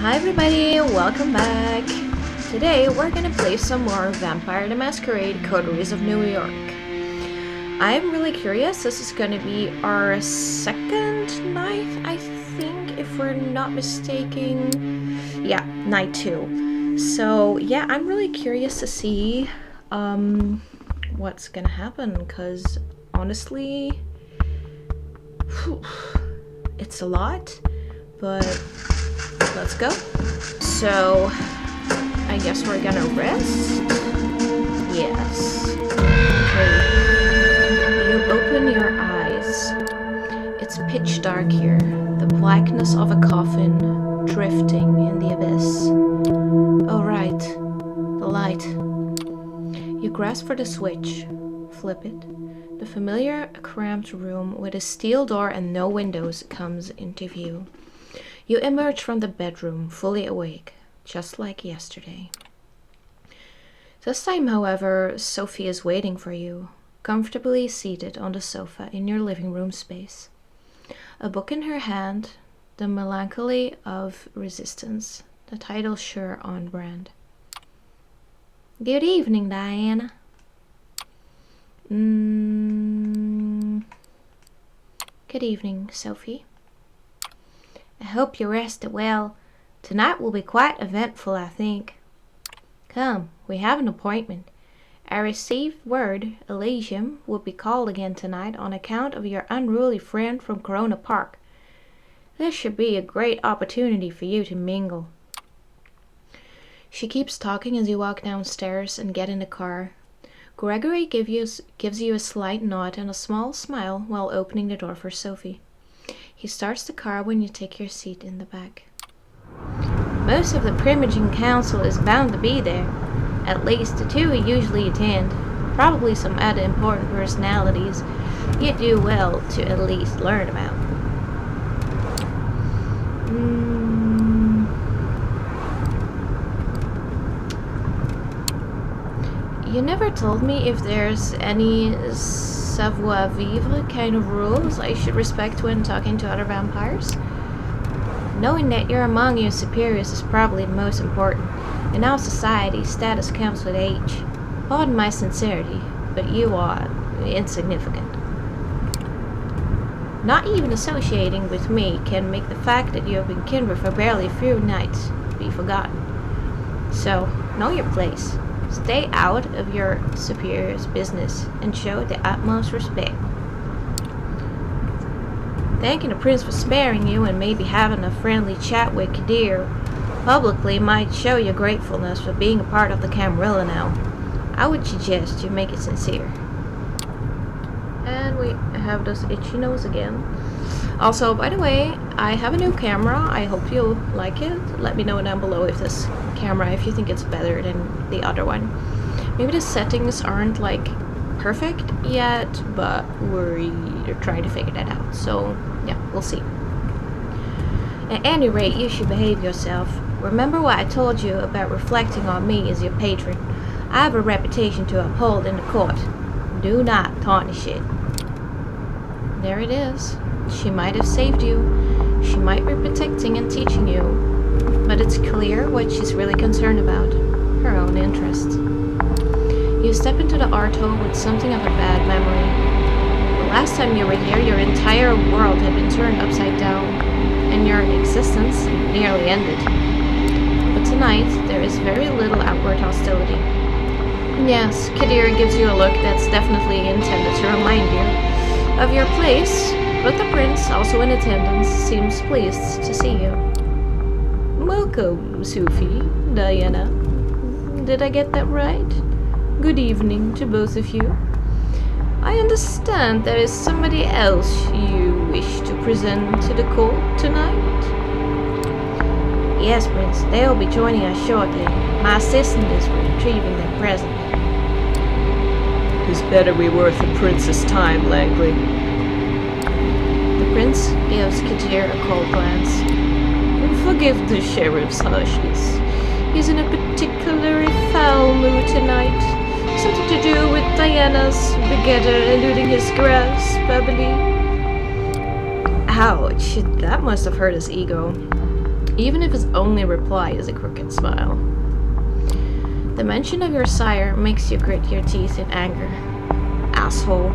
Hi everybody, welcome back. Today we're gonna play some more Vampire the Masquerade Coteries of New York. I'm really curious, this is gonna be our second night, I think, if we're not mistaken. Yeah, night 2. So yeah, I'm really curious to see what's gonna happen, because honestly, it's a lot, but let's go. So, I guess we're gonna rest? Yes. Okay. You open your eyes. It's pitch dark here, the blackness of a coffin drifting in the abyss. Oh right, the light. You grasp for the switch, flip it. The familiar cramped room with a steel door and no windows comes into view. You emerge from the bedroom, fully awake, just like yesterday. This time, however, Sophie is waiting for you, comfortably seated on the sofa in your living room space. A book in her hand, The Melancholy of Resistance, the title sure on brand. Good evening, Diana. Good evening, Sophie. I hope you rested well. Tonight will be quite eventful, I think. Come, we have an appointment. I received word Elysium would be called again tonight on account of your unruly friend from Corona Park. This should be a great opportunity for you to mingle. She keeps talking as you walk downstairs and get in the car. Gregory gives you a slight nod and a small smile while opening the door for Sophie. He starts the car when you take your seat in the back. Most of the Primogen Council is bound to be there. At least the two who usually attend. Probably some other important personalities you do well to at least learn about. You never told me if there's any savoir-vivre kind of rules I should respect when talking to other vampires. Knowing that you're among your superiors is probably the most important. In our society, status comes with age. Pardon my sincerity, but you are insignificant. Not even associating with me can make the fact that you have been kindred for barely a few nights be forgotten. So, know your place. Stay out of your superior's business and show the utmost respect. Thanking the prince for sparing you and maybe having a friendly chat with Kadir publicly might show your gratefulness for being a part of the Camarilla now. I would suggest you make it sincere. And we have this itchy nose again. Also, by the way, I have a new camera. I hope you like it. Let me know down below if this camera, if you think it's better than the other one. Maybe the settings aren't like perfect yet, but we're trying to figure that out. So yeah, we'll see. At any rate, you should behave yourself. Remember what I told you about reflecting on me as your patron. I have a reputation to uphold in the court. Do not tarnish it. There it is. She might have saved you. She might be protecting and teaching you. But it's clear what she's really concerned about. Her own interests. You step into the art hall with something of a bad memory. The last time you were here, your entire world had been turned upside down, and your existence nearly ended. But tonight, there is very little outward hostility. Yes, Kadir gives you a look that's definitely intended to remind you of your place, but the prince, also in attendance, seems pleased to see you. Welcome, Sophie, Diana. Did I get that right? Good evening to both of you. I understand there is somebody else you wish to present to the court tonight? Yes, Prince. They'll be joining us shortly. My assistant is retrieving their present. It's better be worth the prince's time, Langley. The prince gives Kadir a cold glance. Forgive the sheriff's harshness. He's in a particularly foul mood tonight. Something to do with Diana's begetter eluding his grasp, I believe. Ouch, that must have hurt his ego. even if his only reply is a crooked smile. The mention of your sire makes you grit your teeth in anger. Asshole.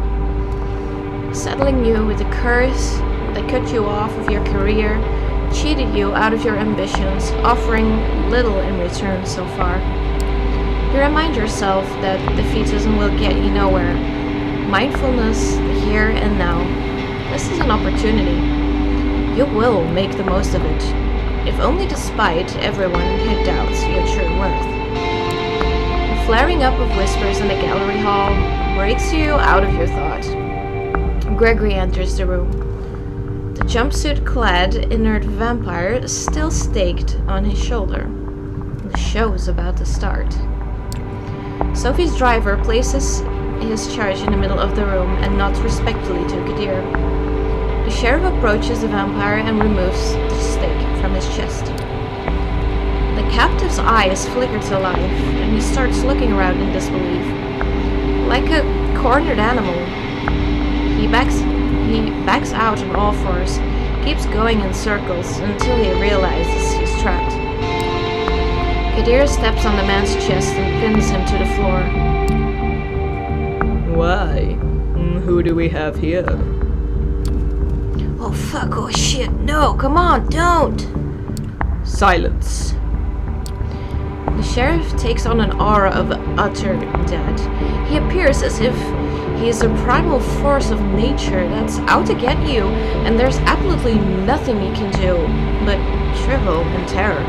Saddling you with a curse that cut you off of your career, cheated you out of your ambitions, offering little in return so far. You remind yourself that defeatism will get you nowhere. Mindfulness, the here and now. This is an opportunity. You will make the most of it, if only despite everyone who doubts your true worth. The flaring up of whispers in the gallery hall breaks you out of your thought. Gregory enters the room. The jumpsuit-clad inert vampire is still staked on his shoulder. The show is about to start. Sophie's driver places his charge in the middle of the room and nods respectfully to Kadir. The sheriff approaches the vampire and removes the stake from his chest. The captive's eyes flicker to life, and he starts looking around in disbelief. Like a cornered animal, he backs out on all fours, keeps going in circles until he realizes he's trapped. Kadir steps on the man's chest and pins him to the floor. Why? Who do we have here? Oh fuck, oh shit, no, come on, don't! Silence. The sheriff takes on an aura of utter dead. He appears as if he is a primal force of nature that's out to get you, and there's absolutely nothing you can do but shrivel in terror.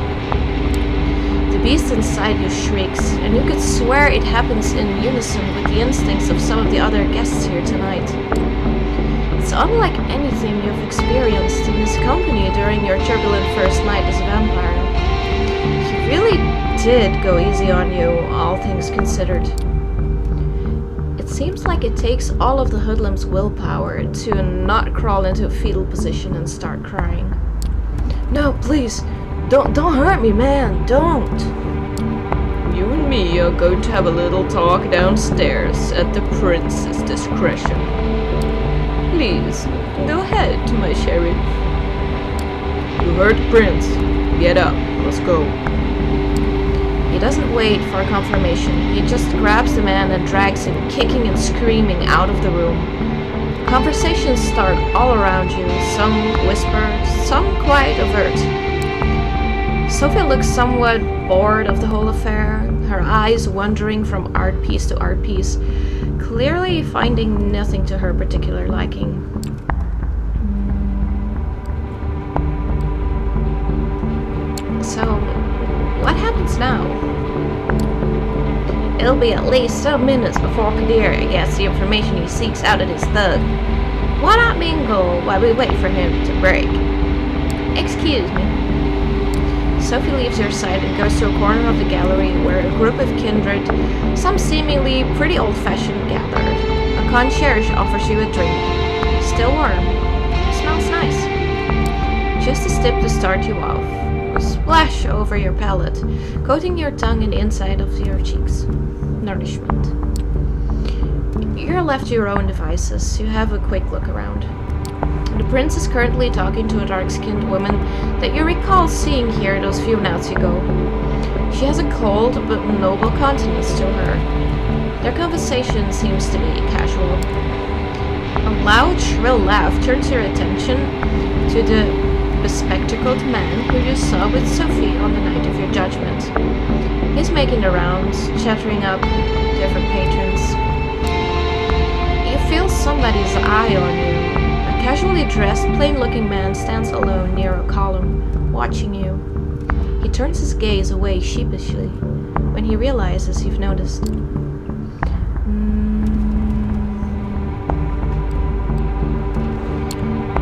The beast inside you shrieks, and you could swear it happens in unison with the instincts of some of the other guests here tonight. It's unlike anything you've experienced in his company during your turbulent first night as a vampire. He really did go easy on you, all things considered. It seems like it takes all of the hoodlum's willpower to not crawl into a fetal position and start crying. No, please, don't hurt me, man, don't! You and me are going to have a little talk downstairs at the prince's discretion. Please, go ahead, my sheriff. You heard the prince. Get up, let's go. He doesn't wait for confirmation. He just grabs the man and drags him, kicking and screaming, out of the room. Conversations start all around you, some whispered, some quite overt. Sophie looks somewhat bored of the whole affair, her eyes wandering from art piece to art piece, clearly finding nothing to her particular liking. So, what happens now? It'll be at least some minutes before Kadir gets the information he seeks out of this thug. Why not mingle while we wait for him to break? Excuse me. Sophie leaves your side and goes to a corner of the gallery where a group of kindred, some seemingly pretty old-fashioned, gathered. A concierge offers you a drink. Still warm. Smells nice. Just a sip to start you off. A splash over your palate, coating your tongue and the inside of your cheeks. Nourishment. You're left to your own devices. You have a quick look around. The prince is currently talking to a dark-skinned woman that you recall seeing here those few nights ago. She has a cold but noble countenance to her. Their conversation seems to be casual. A loud, shrill laugh turns your attention to the bespectacled man who you saw with Sophie on the night of your judgment. He's making the rounds, chattering up different patrons. You feel somebody's eye on you. A casually dressed, plain-looking man stands alone near a column, watching you. He turns his gaze away sheepishly when he realizes you've noticed.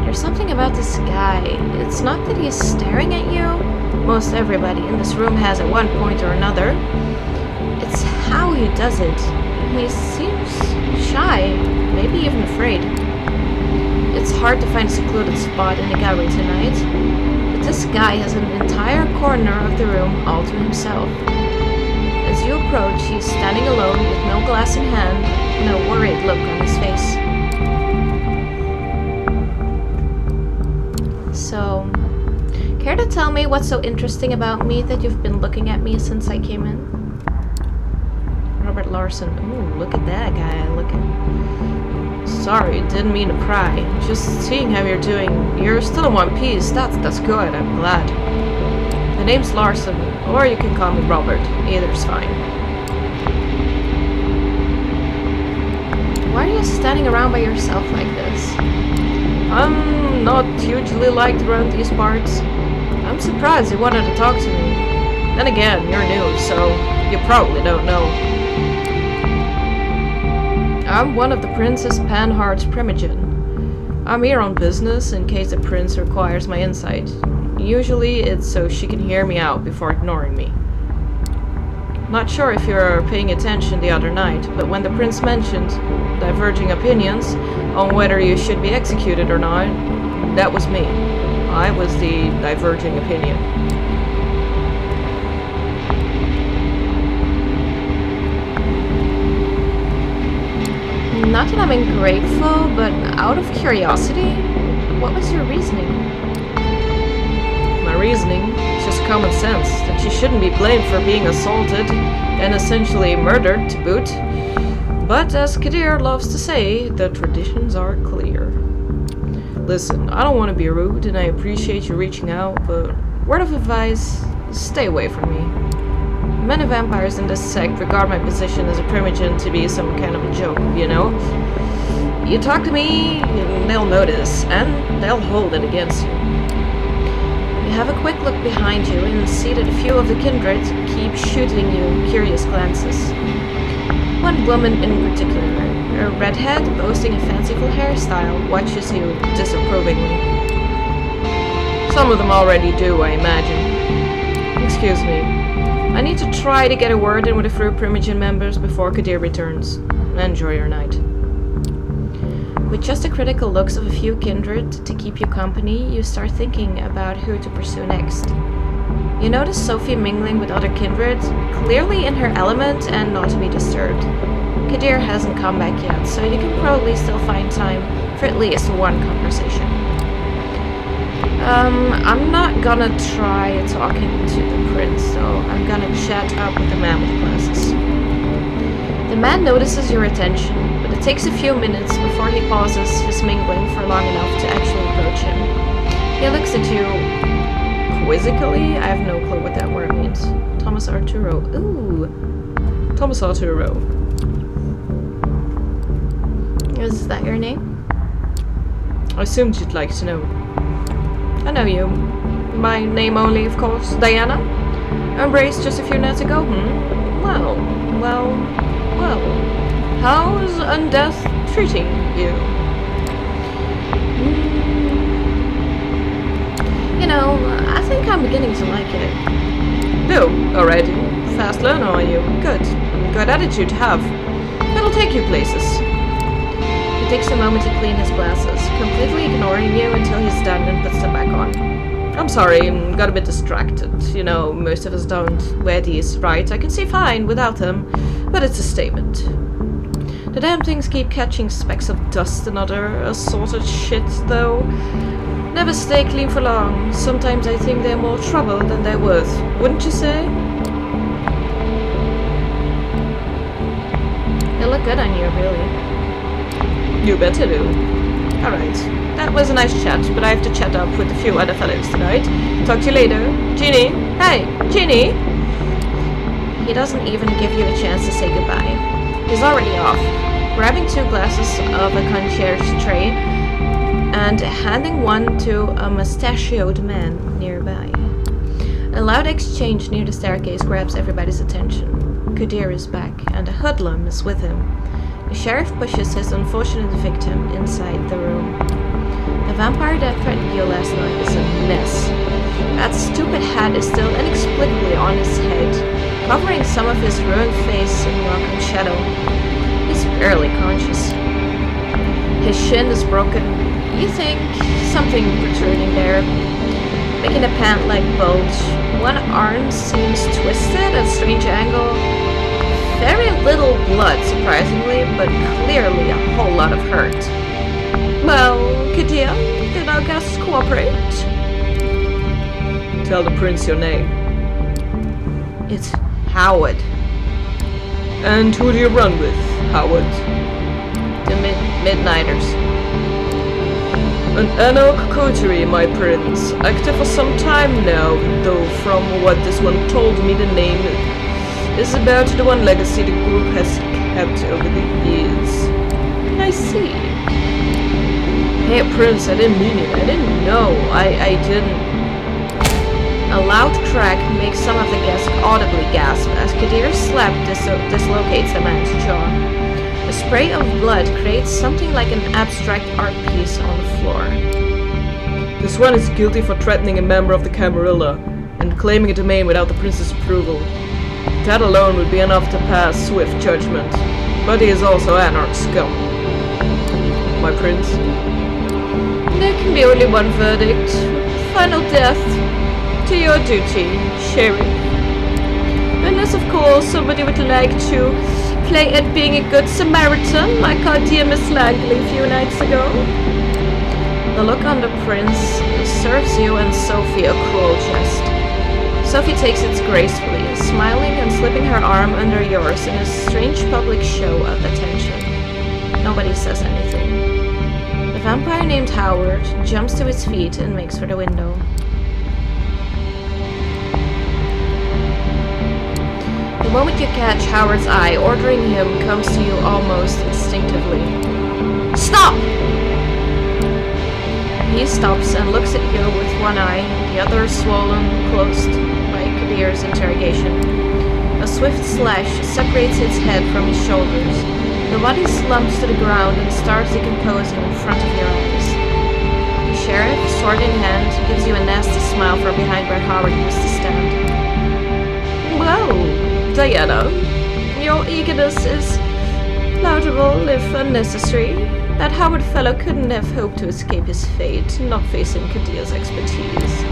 There's something about this guy. It's not that he's staring at you. Most everybody in this room has at one point or another. It's how he does it. He seems shy, maybe even afraid. It's hard to find a secluded spot in the gallery tonight, but this guy has an entire corner of the room all to himself. As you approach, he's standing alone with no glass in hand and a worried look on his face. So, care to tell tell me what's so interesting about me that you've been looking at me since I came in? Robert Larson. Ooh, look at that guy looking. Sorry, didn't mean to pry. Just seeing how you're doing. You're still in one piece. That's good. I'm glad. The name's Larson, or you can call me Robert. Either's fine. Why are you standing around by yourself like this? I'm not hugely liked around these parts. I'm surprised you wanted to talk to me. Then again, you're new, so you probably don't know. I'm one of the Princess Panhardt's Primogen. I'm here on business in case the prince requires my insight. Usually it's so she can hear me out before ignoring me. Not sure if you were paying attention the other night, but when the prince mentioned diverging opinions on whether you should be executed or not, that was me. I was the diverging opinion. Not that I'm ungrateful, but out of curiosity, what was your reasoning? My reasoning is just common sense, that she shouldn't be blamed for being assaulted and essentially murdered to boot. But as Kadir loves to say, the traditions are clear. Listen, I don't want to be rude and I appreciate you reaching out, but word of advice, stay away from me. Many vampires in this sect regard my position as a primogen to be some kind of a joke, you know? You talk to me, they'll notice, and they'll hold it against you. You have a quick look behind you and see that a few of the kindred keep shooting you curious glances. One woman in particular, a redhead boasting a fanciful hairstyle, watches you disapprovingly. Some of them already do, I imagine. Excuse me. I need to try to get a word in with a few Primogen members before Kadir returns. Enjoy your night. With just the critical looks of a few kindred to keep you company, you start thinking about who to pursue next. You notice Sophie mingling with other kindred, clearly in her element and not to be disturbed. Kadir hasn't come back yet, so you can probably still find time for at least one conversation. I'm not gonna try talking to the prince, though. I'm gonna chat up with the man with the glasses. The man notices your attention, but it takes a few minutes before he pauses his mingling for long enough to actually approach him. He looks at you quizzically. I have no clue what that word means. Thomas Arturo. Ooh. Thomas Arturo. Is that your name? I assumed you'd like to know. I know you. My name only, of course. Diana? Embraced just a few nights ago? Well. How's Undeath treating you? You know, I think I'm beginning to like it. Do? Already? Fast learner, are you? Good. Good attitude to have. It'll take you places. He takes a moment to clean his glasses, completely ignoring you until he's done and puts them back on. I'm sorry, got a bit distracted. You know, most of us don't wear these, right? I can see fine without them, but it's a statement. The damn things keep catching specks of dust and other assorted shit, though. Never stay clean for long. Sometimes I think they're more trouble than they're worth, wouldn't you say? They look good on you, really. You better do. Alright, that was a nice chat, but I have to chat up with a few other fellows tonight. Talk to you later. Jeannie? Hey, Jeannie! He doesn't even give you a chance to say goodbye. He's already off, grabbing 2 glasses of a concierge tray and handing one to a mustachioed man nearby. A loud exchange near the staircase grabs everybody's attention. Kadir is back, and a hoodlum is with him. The sheriff pushes his unfortunate victim inside the room. The vampire that threatened you last night is a mess. That stupid hat is still inexplicably on his head, covering some of his ruined face in welcome shadow. He's barely conscious. His shin is broken. You think something protruding there, making a pant-like bulge. One arm seems twisted at a strange angle. Very little blood, surprisingly, but clearly a whole lot of hurt. Well, Kadir, did our guests cooperate? Tell the prince your name. It's Howard. And who do you run with, Howard? The Midnighters. An Anarch coterie, my prince. Active for some time now, though from what this one told me the name is about the one legacy the group has kept over the years. I see. Hey, Prince, I didn't mean it. I didn't know. I didn't. A loud crack makes some of the guests audibly gasp as Kadir's slap dislocates a man's jaw. A spray of blood creates something like an abstract art piece on the floor. This one is guilty for threatening a member of the Camarilla and claiming a domain without the prince's approval. That alone would be enough to pass swift judgment. But he is also Anarch scum. My prince. There can be only one verdict. Final death. To your duty, Sheriff. Unless, of course, somebody would like to play at being a good Samaritan, like our dear Miss Langley a few nights ago. The look on the prince serves you and Sophie a cruel jest. Sophie takes it gracefully, smiling and slipping her arm under yours in a strange public show of attention. Nobody says anything. The vampire named Howard jumps to his feet and makes for the window. The moment you catch Howard's eye, ordering him comes to you almost instinctively. Stop! He stops and looks at you with one eye, the other swollen closed by Kadir's interrogation. A swift slash separates its head from his shoulders. The body slumps to the ground and starts decomposing in front of your eyes. The sheriff, sword in hand, gives you a nasty smile from behind where Howard used to stand. Well, Diana, your eagerness is laudable if unnecessary. That Howard fellow couldn't have hoped to escape his fate, not facing Kadir's expertise.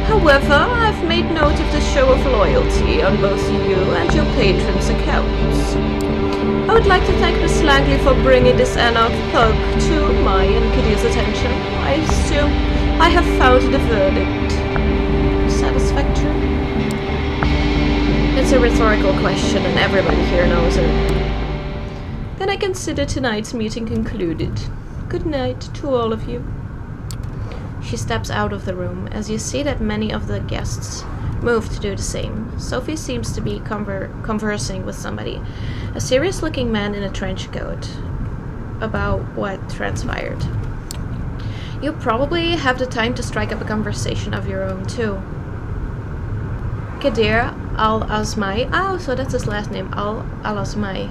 However, I've made note of the show of loyalty on both you and your patron's accounts. I would like to thank Miss Langley for bringing this Anarch thug to my and Kadir's attention. I assume I have found the verdict satisfactory. It's a rhetorical question and everybody here knows it. Then I consider tonight's meeting concluded. Good night to all of you. She steps out of the room as you see that many of the guests move to do the same. Sophie seems to be conversing with somebody, a serious-looking man in a trench coat, about what transpired. You probably have the time to strike up a conversation of your own too. Kadir Al-Azmai, so that's his last name, Al-Azmai,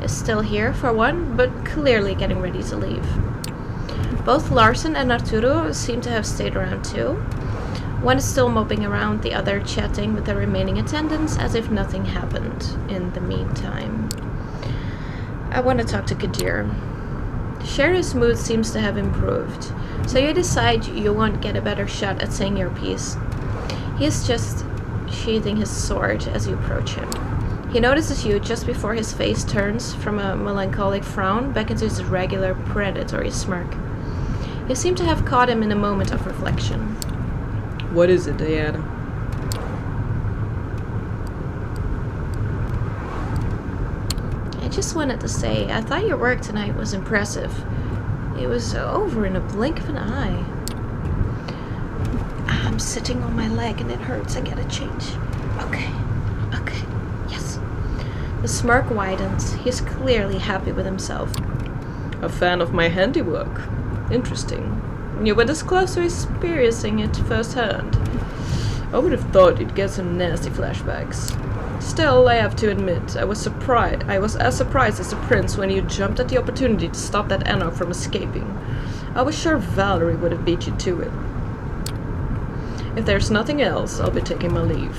is still here for one, but clearly getting ready to leave. Both Larson and Arturo seem to have stayed around too. One is still moping around, the other chatting with the remaining attendants as if nothing happened in the meantime. I want to talk to Kadir. Sheriff's mood seems to have improved, so you decide you won't get a better shot at saying your piece. He is just sheathing his sword as you approach him. He notices you just before his face turns from a melancholic frown back into his regular predatory smirk. You seem to have caught him in a moment of reflection. What is it, Diana? I just wanted to say, I thought your work tonight was impressive. It was over in a blink of an eye. I'm sitting on my leg and it hurts. I gotta change. Okay. Yes. The smirk widens. He's clearly happy with himself. A fan of my handiwork. Interesting. You were this close to experiencing it firsthand. I would have thought you'd get some nasty flashbacks. Still, I have to admit, I was as surprised as the prince when you jumped at the opportunity to stop that Anarch from escaping. I was sure Valerie would have beat you to it. If there's nothing else, I'll be taking my leave.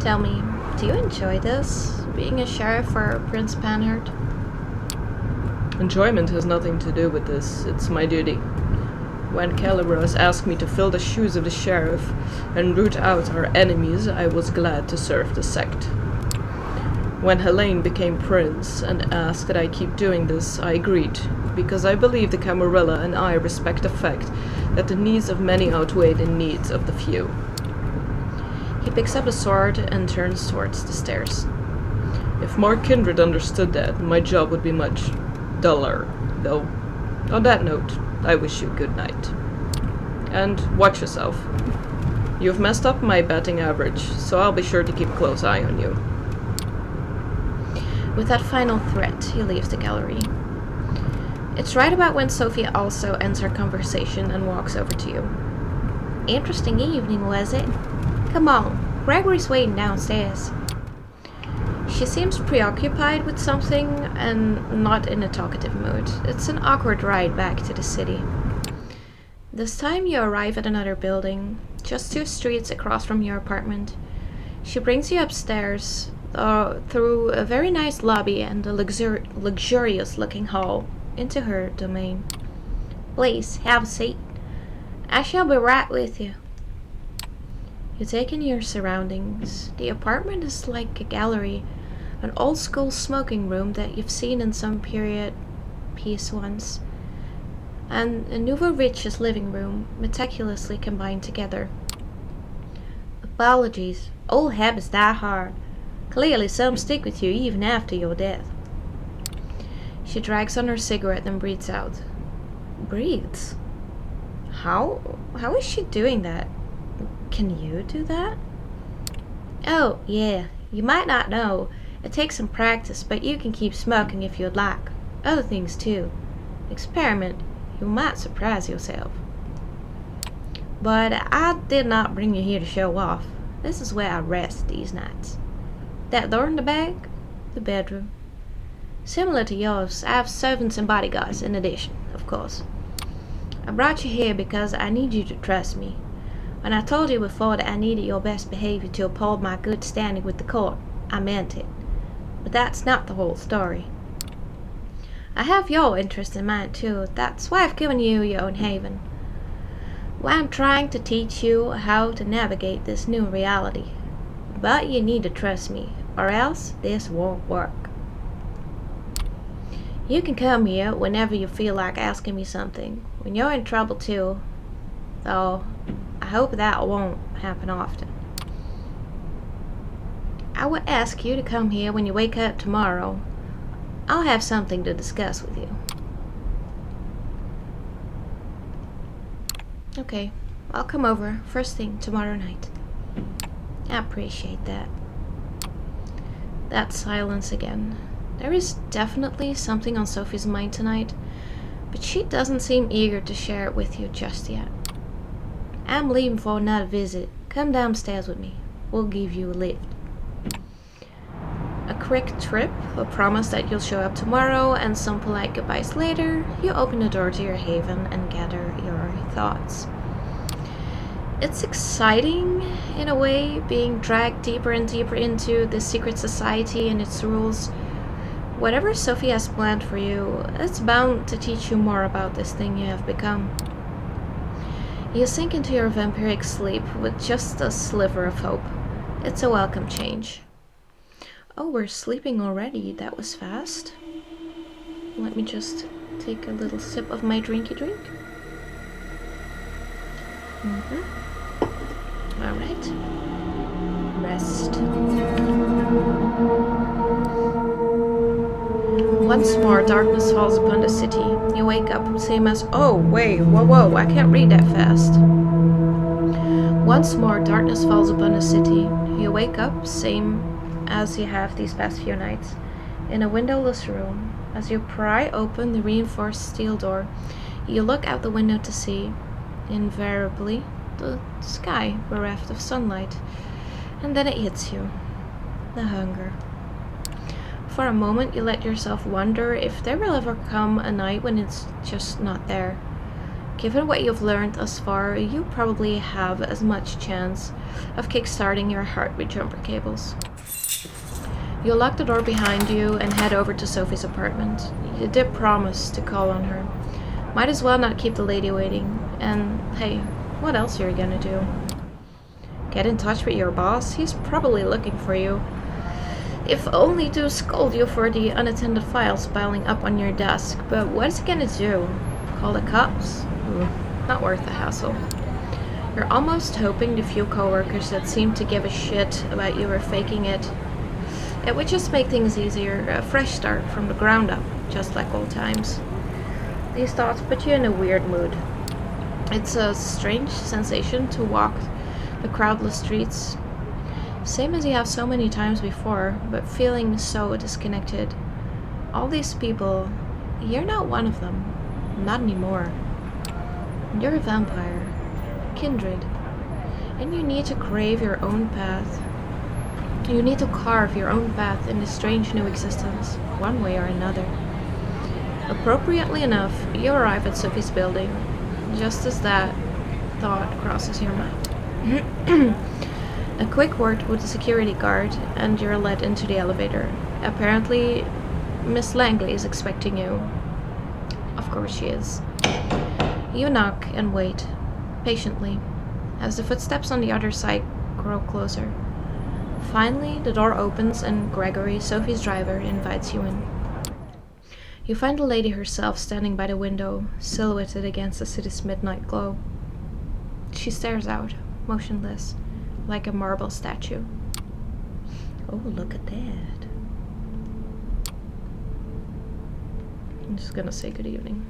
Tell me, do you enjoy this? Being a sheriff for Prince Panhard? Enjoyment has nothing to do with this. It's my duty. When Camarilla asked me to fill the shoes of the sheriff and root out our enemies, I was glad to serve the sect. When Helene became prince and asked that I keep doing this, I agreed, because I believe the Camarilla and I respect the fact that the needs of many outweigh the needs of the few. He picks up the sword and turns towards the stairs. If more kindred understood that, my job would be much duller, though. On that note, I wish you good night. And watch yourself. You've messed up my batting average, so I'll be sure to keep a close eye on you. With that final threat, he leaves the gallery. It's right about when Sophia also ends her conversation and walks over to you. Interesting evening, was it? Come on, Gregory's waiting downstairs. She seems preoccupied with something and not in a talkative mood. It's an awkward ride back to the city. This time you arrive at another building, just 2 streets across from your apartment. She brings you upstairs, through a very nice lobby and a luxurious-looking hall, into her domain. Please, have a seat. I shall be right with you. You take in your surroundings. The apartment is like a gallery, an old-school smoking room that you've seen in some period piece once, and a nouveau riche's living room, meticulously combined together. Apologies. Old habits die hard. Clearly some stick with you even after your death. She drags on her cigarette and breathes out. Breathes? How is she doing that? Can you do that? Oh, yeah. You might not know. It takes some practice, but you can keep smoking if you'd like. Other things too. Experiment. You might surprise yourself. But I did not bring you here to show off. This is where I rest these nights. That door in the back? The bedroom. Similar to yours, I have servants and bodyguards in addition, of course. I brought you here because I need you to trust me. When I told you before that I needed your best behavior to uphold my good standing with the court, I meant it. But that's not the whole story. I have your interest in mind too. That's why I've given you your own haven. Why I'm trying to teach you how to navigate this new reality. But you need to trust me, or else this won't work. You can come here whenever you feel like asking me something, when you're in trouble too, though I hope that won't happen often. I would ask you to come here when you wake up tomorrow. I'll have something to discuss with you. Okay, I'll come over first thing tomorrow night. I appreciate that. That silence again. There is definitely something on Sophie's mind tonight, but she doesn't seem eager to share it with you just yet. I'm leaving for another visit. Come downstairs with me. We'll give you a lift. A quick trip, a promise that you'll show up tomorrow, and some polite goodbyes later, you open the door to your haven and gather your thoughts. It's exciting, in a way, being dragged deeper and deeper into this secret society and its rules. Whatever Sophie has planned for you, it's bound to teach you more about this thing you have become. You sink into your vampiric sleep with just a sliver of hope. It's a welcome change. Oh, we're sleeping already. That was fast. Let me just take a little sip of my drinky drink. Alright. Rest. Once more, darkness falls upon the city. You wake up, same as... Oh, wait, whoa, I can't read that fast. Once more, darkness falls upon the city. You wake up, same as you have these past few nights, in a windowless room. As you pry open the reinforced steel door, you look out the window to see, invariably, the sky bereft of sunlight. And then it hits you. The hunger. For a moment you let yourself wonder if there will ever come a night when it's just not there. Given what you've learned thus far, you probably have as much chance of kickstarting your heart with jumper cables. You lock the door behind you and head over to Sophie's apartment. You did promise to call on her. Might as well not keep the lady waiting. And hey, what else are you gonna do? Get in touch with your boss? He's probably looking for you. If only to scold you for the unattended files piling up on your desk, but what is he gonna do? Call the cops? Not worth the hassle. You're almost hoping the few coworkers that seem to give a shit about you are faking it. It would just make things easier, a fresh start from the ground up, just like old times. These thoughts put you in a weird mood. It's a strange sensation to walk the crowdless streets, same as you have so many times before, but feeling so disconnected. All these people, you're not one of them. Not anymore. You're a vampire. Kindred. And you need to crave your own path. You need to carve your own path in this strange new existence, one way or another. Appropriately enough, you arrive at Sophie's building, just as that thought crosses your mind. A quick word with the security guard, and you're led into the elevator. Apparently, Miss Langley is expecting you. Of course she is. You knock and wait, patiently, as the footsteps on the other side grow closer. Finally, the door opens and Gregory, Sophie's driver, invites you in. You find the lady herself standing by the window, silhouetted against the city's midnight glow. She stares out, motionless, like a marble statue. Oh, look at that. I'm just gonna say good evening.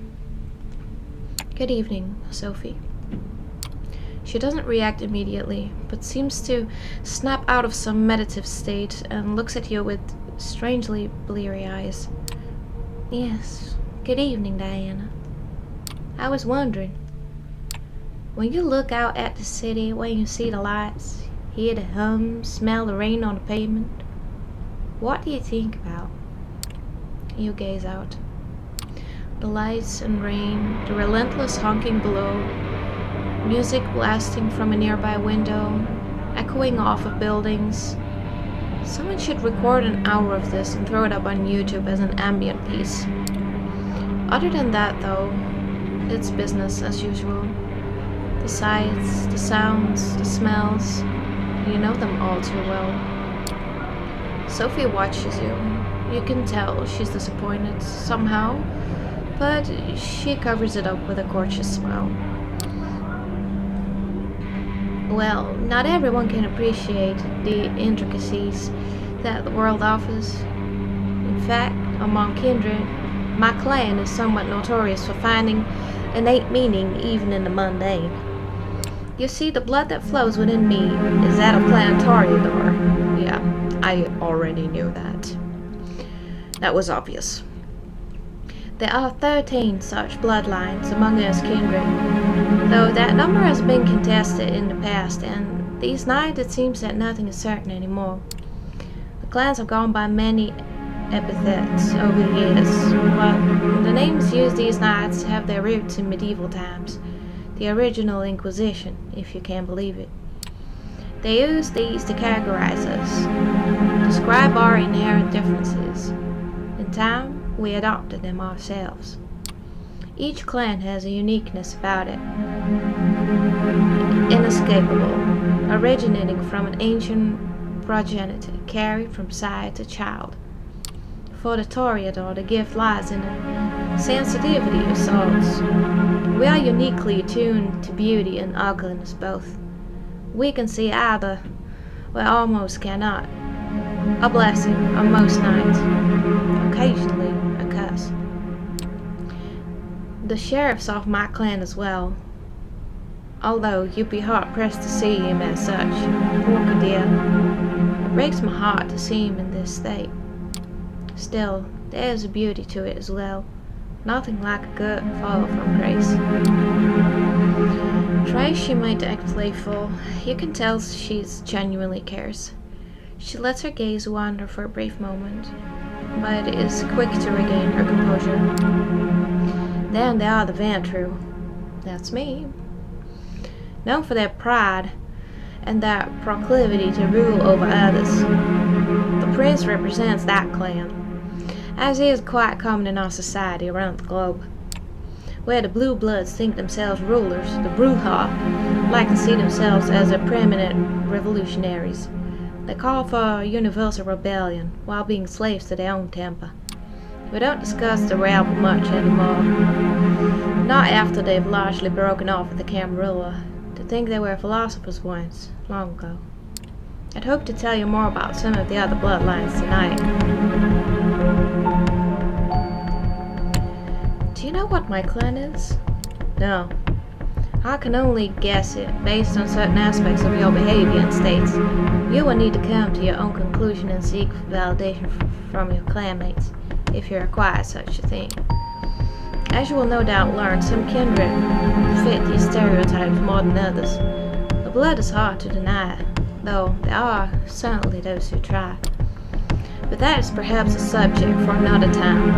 Good evening, Sophie. She doesn't react immediately, but seems to snap out of some meditative state and looks at you with strangely bleary eyes. Yes, good evening, Diana. I was wondering, when you look out at the city, when you see the lights, hear the hum, smell the rain on the pavement, what do you think about? You gaze out. The lights and rain, the relentless honking below, music blasting from a nearby window, echoing off of buildings. Someone should record an hour of this and throw it up on YouTube as an ambient piece. Other than that, though, it's business as usual. The sights, the sounds, the smells, you know them all too well. Sophie watches you. You can tell she's disappointed somehow, but she covers it up with a gorgeous smile. Well, not everyone can appreciate the intricacies that the world offers. In fact, among kindred, my clan is somewhat notorious for finding innate meaning even in the mundane. You see, the blood that flows within me is that of Clan Toreador. Yeah, I already knew that. That was obvious. There are 13 such bloodlines among us kindred, though that number has been contested in the past, and these nights it seems that nothing is certain anymore. The clans have gone by many epithets over the years, but the names used these nights have their roots in medieval times, the original Inquisition, if you can believe it. They used these to categorize us, describe our inherent differences. In time, we adopted them ourselves. Each clan has a uniqueness about it, inescapable, originating from an ancient progenitor carried from sire to child. For the Toreador, the gift lies in the sensitivity of souls. We are uniquely attuned to beauty and ugliness both. We can see either, we almost cannot. A blessing on most nights, occasionally a curse. The sheriff's of my clan as well, although you'd be hard-pressed to see him as such. Poor dear. It breaks my heart to see him in this state. Still, there's a beauty to it as well. Nothing like a good fall from grace. Try she might act playful. You can tell she genuinely cares. She lets her gaze wander for a brief moment, but is quick to regain her composure. Then there are the Vantru. That's me. Known for their pride and their proclivity to rule over others. The prince represents that clan, as is quite common in our society around the globe. Where the blue bloods think themselves rulers, the Bruja like to see themselves as the preeminent revolutionaries. They call for a universal rebellion while being slaves to their own temper. We don't discuss the rabble much anymore. Not after they've largely broken off with the Camarilla. To think they were philosophers once, long ago. I'd hope to tell you more about some of the other bloodlines tonight. Do you know what my clan is? No. I can only guess it based on certain aspects of your behavior and states. You will need to come to your own conclusion and seek validation from your clanmates, if you require such a thing. As you will no doubt learn, some kindred fit these stereotypes more than others. The blood is hard to deny, though there are certainly those who try. But that is perhaps a subject for another time.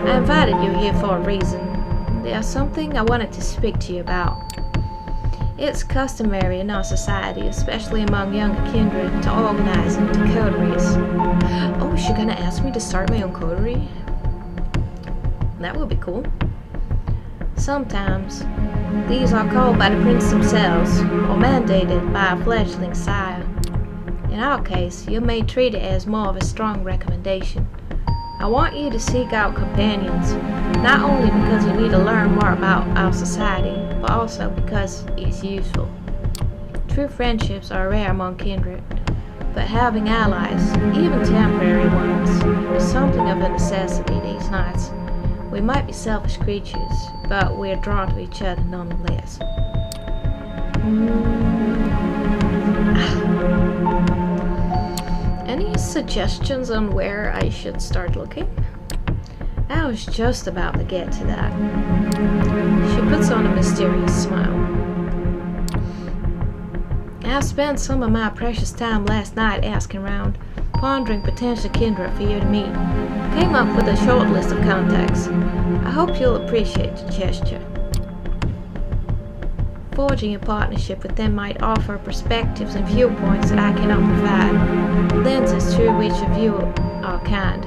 I invited you here for a reason. There's something I wanted to speak to you about. It's customary in our society, especially among younger kindred, to organize into coteries. Oh, is she gonna ask me to start my own coterie? That would be cool. Sometimes, these are called by the prince themselves, or mandated by a fledgling sire. In our case, you may treat it as more of a strong recommendation. I want you to seek out companions, not only because you need to learn more about our society, but also because it's useful. True friendships are rare among kindred, but having allies, even temporary ones, is something of a necessity these nights. We might be selfish creatures, but we're drawn to each other nonetheless. Any suggestions on where I should start looking? I was just about to get to that. She puts on a mysterious smile. I spent some of my precious time last night asking around, pondering potential kindred for you to meet. Came up with a short list of contacts. I hope you'll appreciate the gesture. Forging a partnership with them might offer perspectives and viewpoints that I cannot provide, lenses through which a view are kind.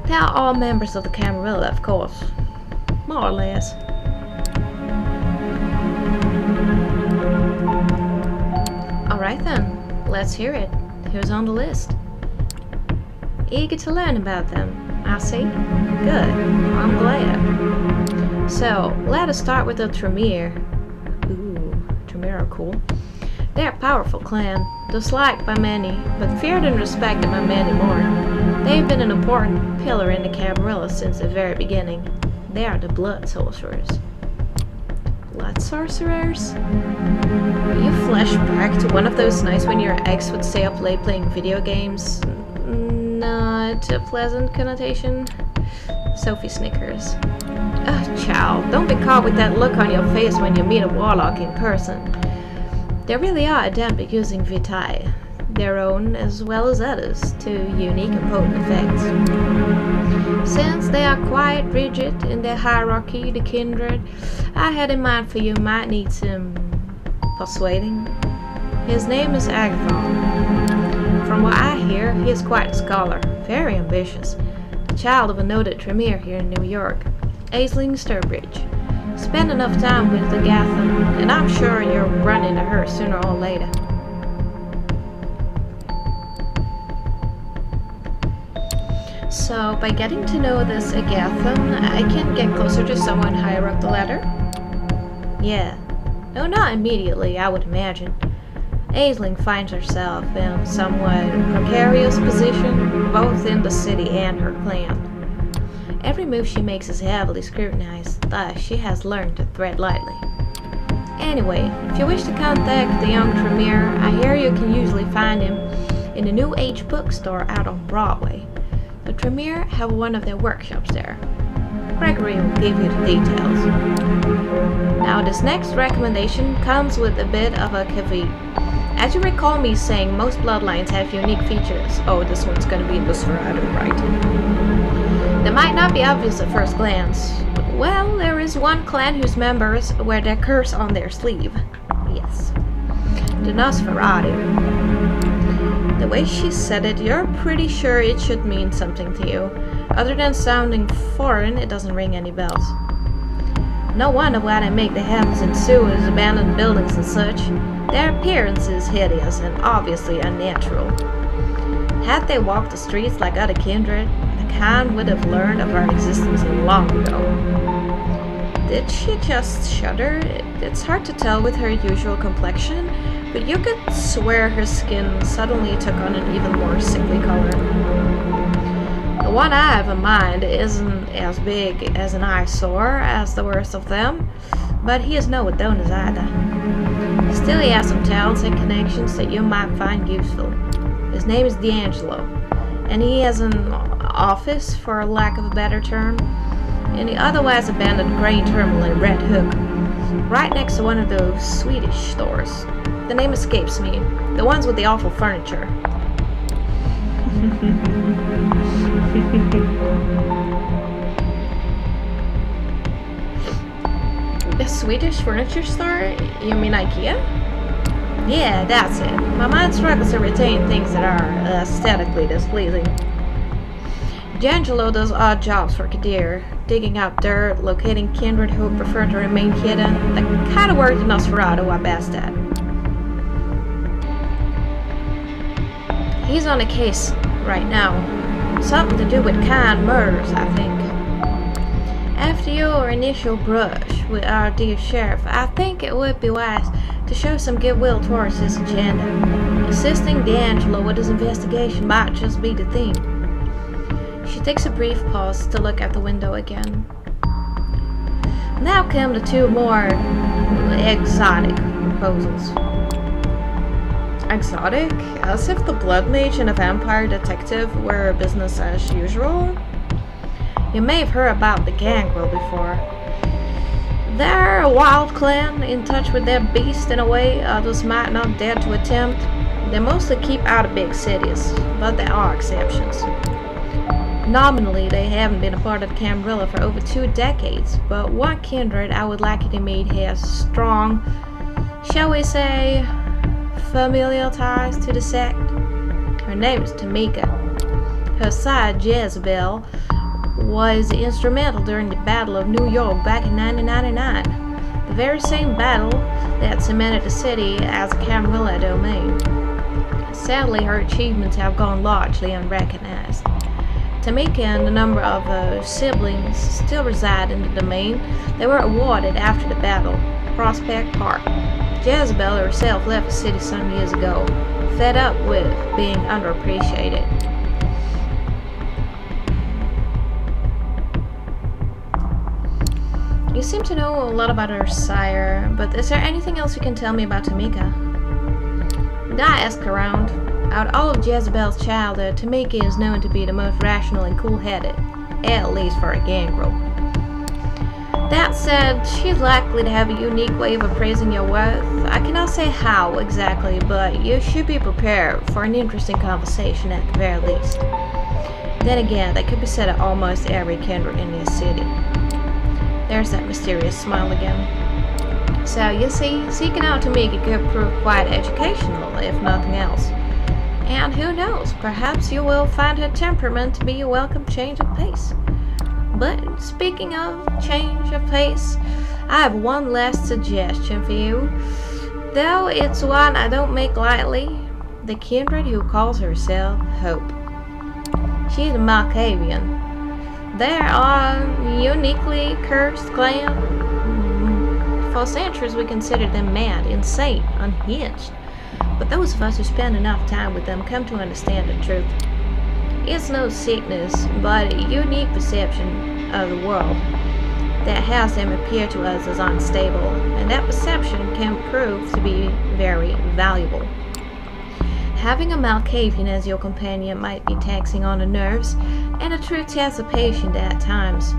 They are all members of the Camarilla, of course. More or less. Alright then, let's hear it. Who's on the list? Eager to learn about them, I see. Good, I'm glad. So, let us start with the Tremere. Ooh, Tremere are cool. They're a powerful clan, disliked by many, but feared and respected by many more. They've been an important pillar in the Camarilla since the very beginning. They are the blood sorcerers. Blood sorcerers? You flash back to one of those nights when your ex would stay up late playing video games? Not a pleasant connotation. Sophie snickers. Oh, child, don't be caught with that look on your face when you meet a warlock in person. They really are adept at using vitae, their own as well as others, to unique and potent effects. Since they are quite rigid in their hierarchy, the kindred I had in mind for you might need some persuading. His name is Agathon. From what I hear, he is quite a scholar, very ambitious, a child of a noted Tremere here in New York, Aisling Sturbridge. Spend enough time with Agathon, and I'm sure you'll run into her sooner or later. So, by getting to know this Agathon, I can get closer to someone higher up the ladder? Yeah. No, not immediately, I would imagine. Aisling finds herself in a somewhat precarious position, both in the city and her clan. Every move she makes is heavily scrutinized, thus she has learned to tread lightly. Anyway, if you wish to contact the young Tremere, I hear you can usually find him in the New Age bookstore out on Broadway. The Tremere have one of their workshops there. Gregory will give you the details. Now, this next recommendation comes with a bit of a caveat. As you recall me saying, most bloodlines have unique features. Oh, this one's gonna be Masquerade, right? They might not be obvious at first glance. Well, there is one clan whose members wear their curse on their sleeve. Yes. The Nosferatu. The way she said it, you're pretty sure it should mean something to you. Other than sounding foreign, it doesn't ring any bells. No wonder why they make the heavens and sewers, abandoned buildings and such. Their appearance is hideous and obviously unnatural. Had they walked the streets like other kindred, the kind would have learned of our existence long ago. Did she just shudder? It's hard to tell with her usual complexion, but you could swear her skin suddenly took on an even more sickly color. The one I have in mind isn't as big as an eyesore as the worst of them, but he is no Adonis either. Still, he has some talents and connections that you might find useful. His name is D'Angelo, and he has an office, for lack of a better term, in the otherwise abandoned grain terminal in Red Hook, right next to one of those Swedish stores. The name escapes me. The ones with the awful furniture. The Swedish furniture store? You mean IKEA? Yeah, that's it. My mind struggles to retain things that are aesthetically displeasing. D'Angelo does odd jobs for Kadir, digging out dirt, locating kindred who prefer to remain hidden, the kind of work the Nosferatu are best at. He's on a case right now. Something to do with kind murders, I think. After your initial brush with our dear sheriff, I think it would be wise to show some goodwill towards his agenda. Assisting D'Angelo with his investigation might just be the thing. She takes a brief pause to look out the window again. Now come the two more exotic proposals. Exotic? As if the blood mage and a vampire detective were business as usual? You may have heard about the Gangrel before. They're a wild clan, in touch with their beast in a way others might not dare to attempt. They mostly keep out of big cities, but there are exceptions. Nominally, they haven't been a part of Camarilla for over 2 decades, but one kindred I would like you to meet has strong, shall we say, familial ties to the sect. Her name is Tamika. Her side, Jezebel, was instrumental during the Battle of New York back in 1999, the very same battle that cemented the city as a Camarilla domain. Sadly, her achievements have gone largely unrecognized. Tamika and a number of her siblings still reside in the domain. They were awarded after the battle, Prospect Park. Jezebel herself left the city some years ago, fed up with being underappreciated. You seem to know a lot about her sire, but is there anything else you can tell me about Tamika? I asked around. Out of all of Jezebel's childhood, Tamika is known to be the most rational and cool-headed, at least for a gangrel. That said, she's likely to have a unique way of appraising your worth. I cannot say how exactly, but you should be prepared for an interesting conversation at the very least. Then again, that could be said of almost every kindred in this city. There's that mysterious smile again. So, you see, seeking out Tamika could prove quite educational, if nothing else. And who knows, perhaps you will find her temperament to be a welcome change of pace. But speaking of change of pace, I have one last suggestion for you, though it's one I don't make lightly. The kindred who calls herself Hope. She's a Malkavian. They are a uniquely cursed clan. For centuries we considered them mad, insane, unhinged. But those of us who spend enough time with them come to understand the truth. It's no sickness, but a unique perception of the world that has them appear to us as unstable, and that perception can prove to be very valuable. Having a Malkavian as your companion might be taxing on the nerves, and a true test of patience at times,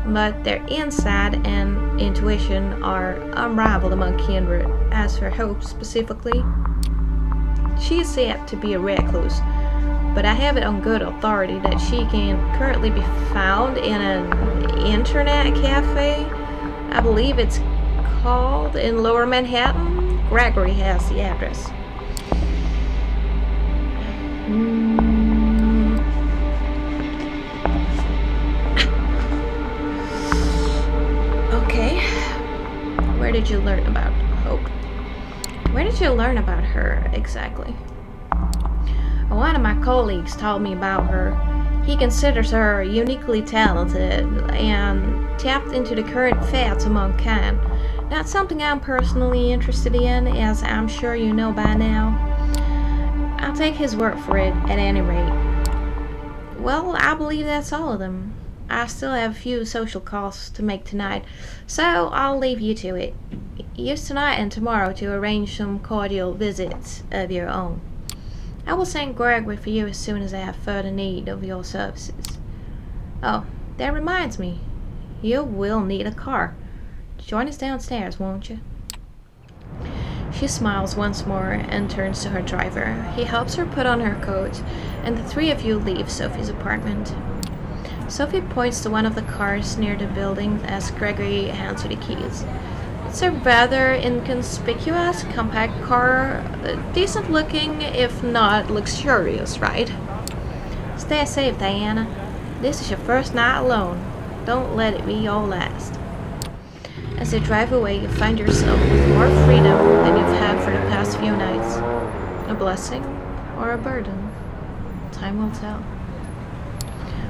but their insight and intuition are unrivaled among kindred. As for Hope specifically, she is said to be a recluse, but I have it on good authority that she can currently be found in an internet cafe. I believe it's called in Lower Manhattan. Gregory has the address. Okay. Where did you learn about Hope? Where did you learn about her, exactly? One of my colleagues told me about her. He considers her uniquely talented and tapped into the current fads among kind. That's something I'm personally interested in, as I'm sure you know by now. I'll take his word for it, at any rate. Well, I believe that's all of them. I still have a few social calls to make tonight, so I'll leave you to it. Use tonight and tomorrow to arrange some cordial visits of your own. I will send Gregory for you as soon as I have further need of your services. Oh, that reminds me. You will need a car. Join us downstairs, won't you? She smiles once more and turns to her driver. He helps her put on her coat, and the three of you leave Sophie's apartment. Sophie points to one of the cars near the building as Gregory hands her the keys. It's a rather inconspicuous, compact car, decent looking, if not luxurious, right? Stay safe, Diana. This is your first night alone. Don't let it be your last. As they drive away, you find yourself with more freedom than you've had for the past few nights. A blessing or a burden? Time will tell.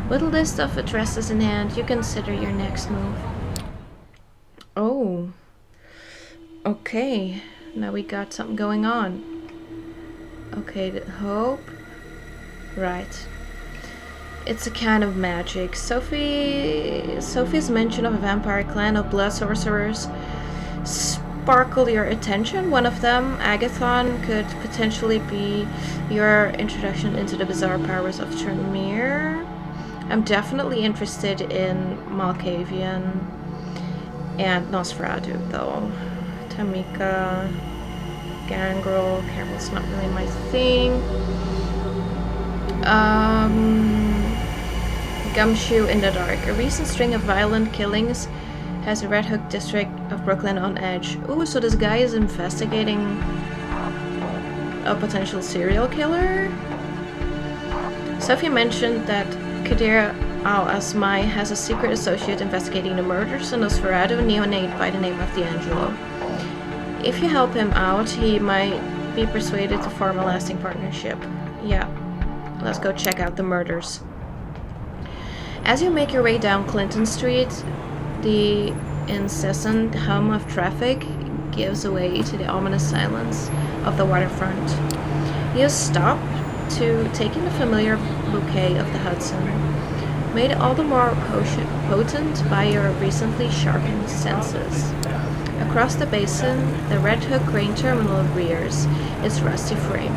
With a list of addresses in hand, you consider your next move. Oh. Okay. Now we got something going on. Okay, Hope. Right. It's a kind of magic. Sophie's mention of a vampire clan of blood sorcerers sparkled your attention. One of them, Agathon, could potentially be your introduction into the bizarre powers of Tremere. I'm definitely interested in Malkavian and Nosferatu, though. Tamika, Gangrel, Carol's not really my thing. Gumshoe in the Dark. A recent string of violent killings has the Red Hook district of Brooklyn on edge. Ooh, so this guy is investigating a potential serial killer? Sophie mentioned that Kadir Al-Asmai has a secret associate investigating the murders of Nosferatu neonate by the name of D'Angelo. If you help him out, he might be persuaded to form a lasting partnership. Yeah, let's go check out the murders. As you make your way down Clinton Street, the incessant hum of traffic gives way to the ominous silence of the waterfront. You stop to take in the familiar bouquet of the Hudson, made all the more potent by your recently sharpened senses. Across the basin, the Red Hook grain terminal rears its rusty frame.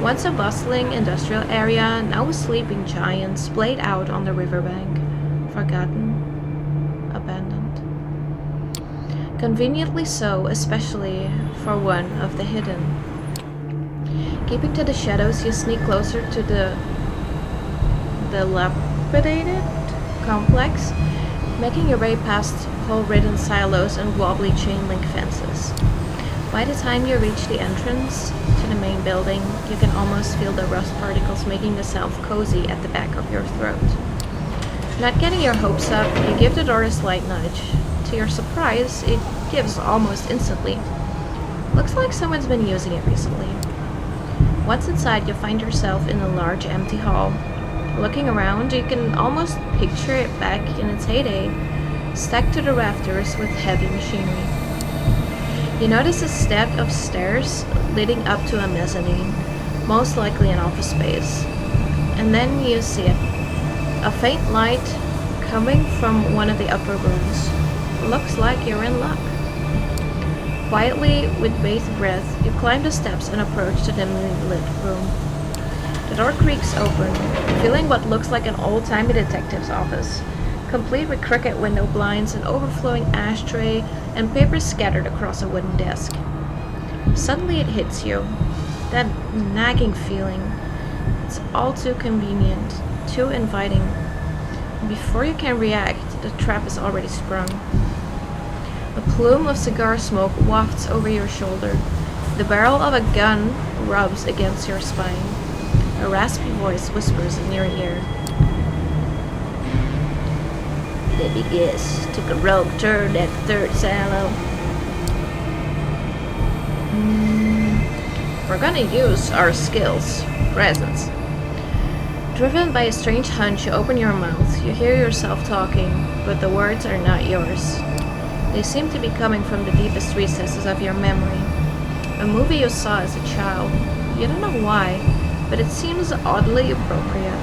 Once a bustling industrial area, now a sleeping giant splayed out on the riverbank, forgotten, abandoned. Conveniently so, especially for one of the hidden. Keeping to the shadows, you sneak closer to the dilapidated complex, making your way past hole-ridden silos and wobbly chain-link fences. By the time you reach the entrance to the main building, you can almost feel the rust particles making themselves cozy at the back of your throat. Not getting your hopes up, you give the door a slight nudge. To your surprise, it gives almost instantly. Looks like someone's been using it recently. Once inside, you find yourself in a large empty hall. Looking around, you can almost picture it back in its heyday, stacked to the rafters with heavy machinery. You notice a set of stairs leading up to a mezzanine, most likely an office space. And then you see it. A faint light coming from one of the upper rooms. Looks like you're in luck. Quietly, with bated breath, you climb the steps and approach the dimly lit room. The door creaks open, revealing what looks like an old-timey detective's office, complete with crooked window blinds, an overflowing ashtray, and papers scattered across a wooden desk. Suddenly it hits you. That nagging feeling. It's all too convenient, too inviting. Before you can react, the trap is already sprung. A plume of cigar smoke wafts over your shoulder. The barrel of a gun rubs against your spine. A raspy voice whispers in your ear. Baby guess took a rogue turn at the third silo. We're gonna use our skills. Presence. Driven by a strange hunch, you open your mouth. You hear yourself talking, but the words are not yours. They seem to be coming from the deepest recesses of your memory. A movie you saw as a child. You don't know why, but it seems oddly appropriate.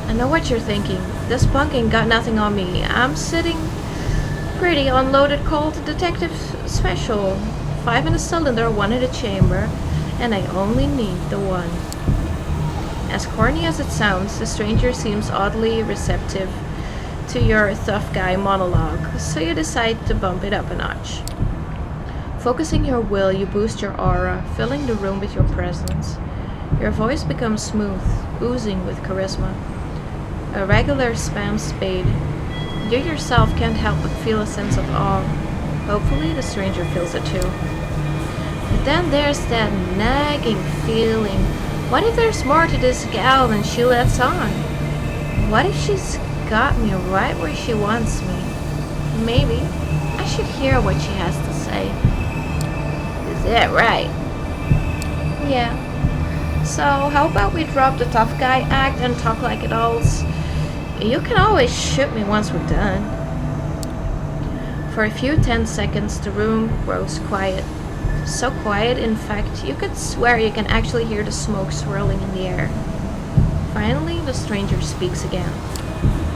I know what you're thinking. This punk ain't got nothing on me. I'm sitting pretty unloaded cold detective special. 5 in a cylinder, 1 in a chamber, and I only need the one. As corny as it sounds, the stranger seems oddly receptive to your tough guy monologue, so you decide to bump it up a notch. Focusing your will, you boost your aura, filling the room with your presence. Your voice becomes smooth, oozing with charisma. A regular spam spade. You yourself can't help but feel a sense of awe. Hopefully the stranger feels it too. But then there's that nagging feeling. What if there's more to this gal than she lets on? What if she's got me right where she wants me? Maybe I should hear what she has to say. Is that right? Yeah. So how about we drop the tough guy act and talk like adults? You can always shoot me once we're done. For a few tense seconds, the room grows quiet. So quiet, in fact, you could swear you can actually hear the smoke swirling in the air. Finally, the stranger speaks again.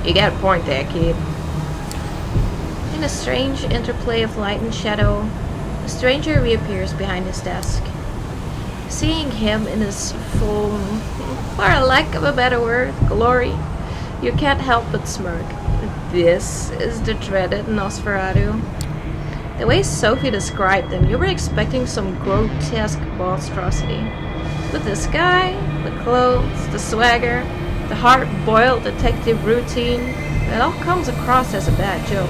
You got a point there, kid. In a strange interplay of light and shadow, the stranger reappears behind his desk. Seeing him in his full, for lack of a better word, glory, you can't help but smirk. This is the dreaded Nosferatu. The way Sophie described him, you were expecting some grotesque monstrosity. But this guy, the clothes, the swagger, the hard-boiled detective routine, it all comes across as a bad joke.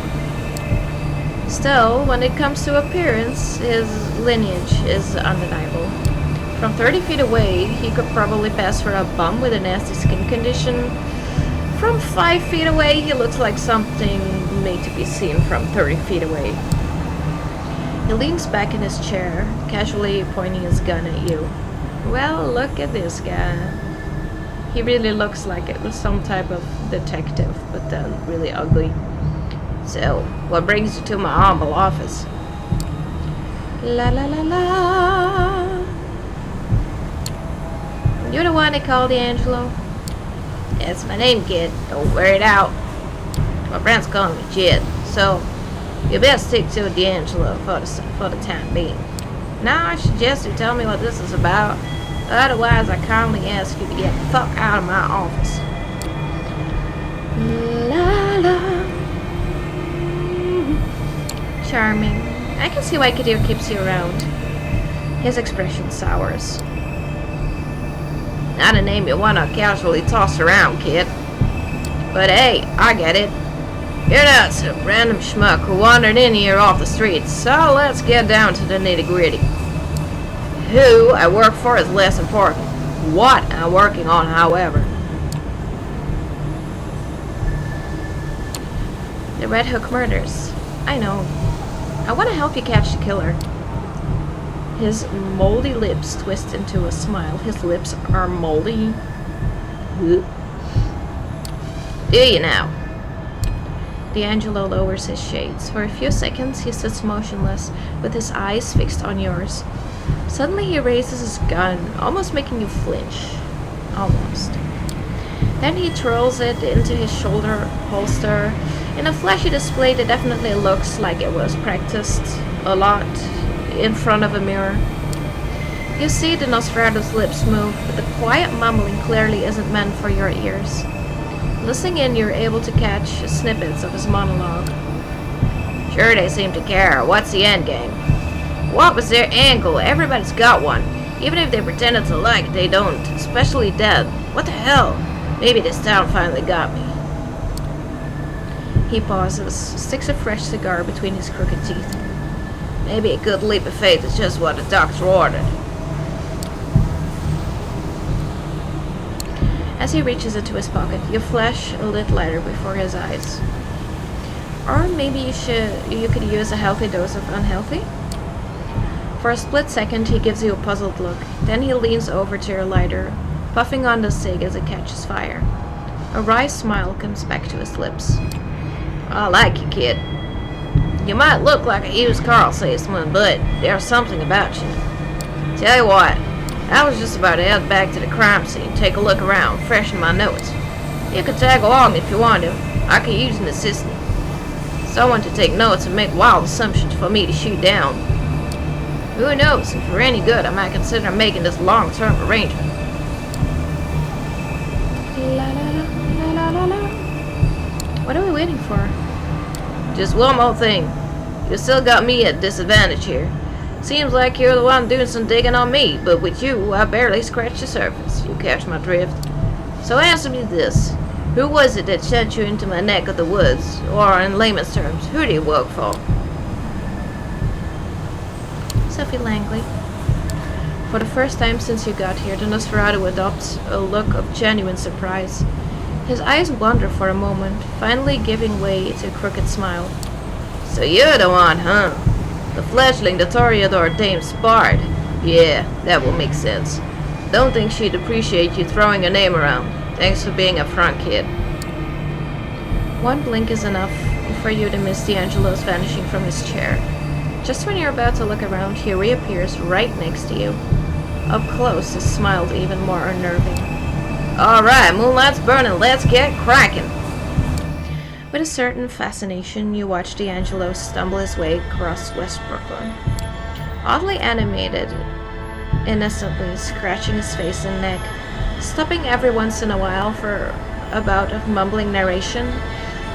Still, when it comes to appearance, his lineage is undeniable. From 30 feet away, he could probably pass for a bum with a nasty skin condition. From 5 feet away, he looks like something made to be seen from 30 feet away. He leans back in his chair, casually pointing his gun at you. Well, look at this guy. He really looks like it was some type of detective, but then really ugly. So, what brings you to my humble office? La la la la. You're the one they call D'Angelo? That's my name, kid. Don't wear it out. My friends call me Jed, so you best stick to D'Angelo for the time being. Now I suggest you tell me what this is about. Otherwise, I kindly ask you to get the fuck out of my office. La la. Charming. I can see why Kadir keeps you around. His expression sours. Not a name you wanna casually toss around, kid. But hey, I get it. You're not some random schmuck who wandered in here off the streets, so let's get down to the nitty-gritty. Who I work for is less important. What I'm working on, however. The Red Hook murders. I know. I want to help you catch the killer. His moldy lips twist into a smile. His lips are moldy. Do you now? D'Angelo lowers his shades. For a few seconds, he sits motionless, with his eyes fixed on yours. Suddenly, he raises his gun, almost making you flinch. Almost. Then he twirls it into his shoulder holster in a flashy display that definitely looks like it was practiced a lot in front of a mirror. You see the Nosferatu's lips move, but the quiet mumbling clearly isn't meant for your ears. Listening in, you're able to catch snippets of his monologue. Sure, they seem to care. What's the end game? What was their angle? Everybody's got one. Even if they pretended to like it, they don't. Especially dead. What the hell? Maybe this town finally got me. He pauses, sticks a fresh cigar between his crooked teeth. Maybe a good leap of faith is just what the doctor ordered. As he reaches into his pocket, you flash a lit lighter before his eyes. Or maybe you could use a healthy dose of unhealthy? For a split second, he gives you a puzzled look. Then he leans over to your lighter, puffing on the cig as it catches fire. A wry smile comes back to his lips. I like you, kid. You might look like a used car salesman, but there's something about you. Tell you what, I was just about to head back to the crime scene, take a look around, freshen my notes. You could tag along if you want to. I could use an assistant. Someone to take notes and make wild assumptions for me to shoot down. Who knows, if we're any good, I might consider making this long-term arrangement. La la la la la la. What are we waiting for? Just one more thing. You still got me at disadvantage here. Seems like you're the one doing some digging on me, but with you, I barely scratched the surface. You catch my drift. So answer me this. Who was it that sent you into my neck of the woods? Or, in layman's terms, who do you work for? Sophie Langley. For the first time since you got here, the Nosferatu adopts a look of genuine surprise. His eyes wander for a moment, finally giving way to a crooked smile. So you're the one, huh? The fledgling, the Toreador Dame Spard. Yeah, that will make sense. Don't think she'd appreciate you throwing her name around. Thanks for being upfront, kid. One blink is enough for you to miss D'Angelo's vanishing from his chair. Just when you're about to look around, he reappears right next to you. Up close, his smile's even more unnerving. Alright, moonlight's burning, let's get cracking. With a certain fascination, you watch D'Angelo stumble his way across West Brooklyn. Oddly animated, innocently scratching his face and neck, stopping every once in a while for a bout of mumbling narration,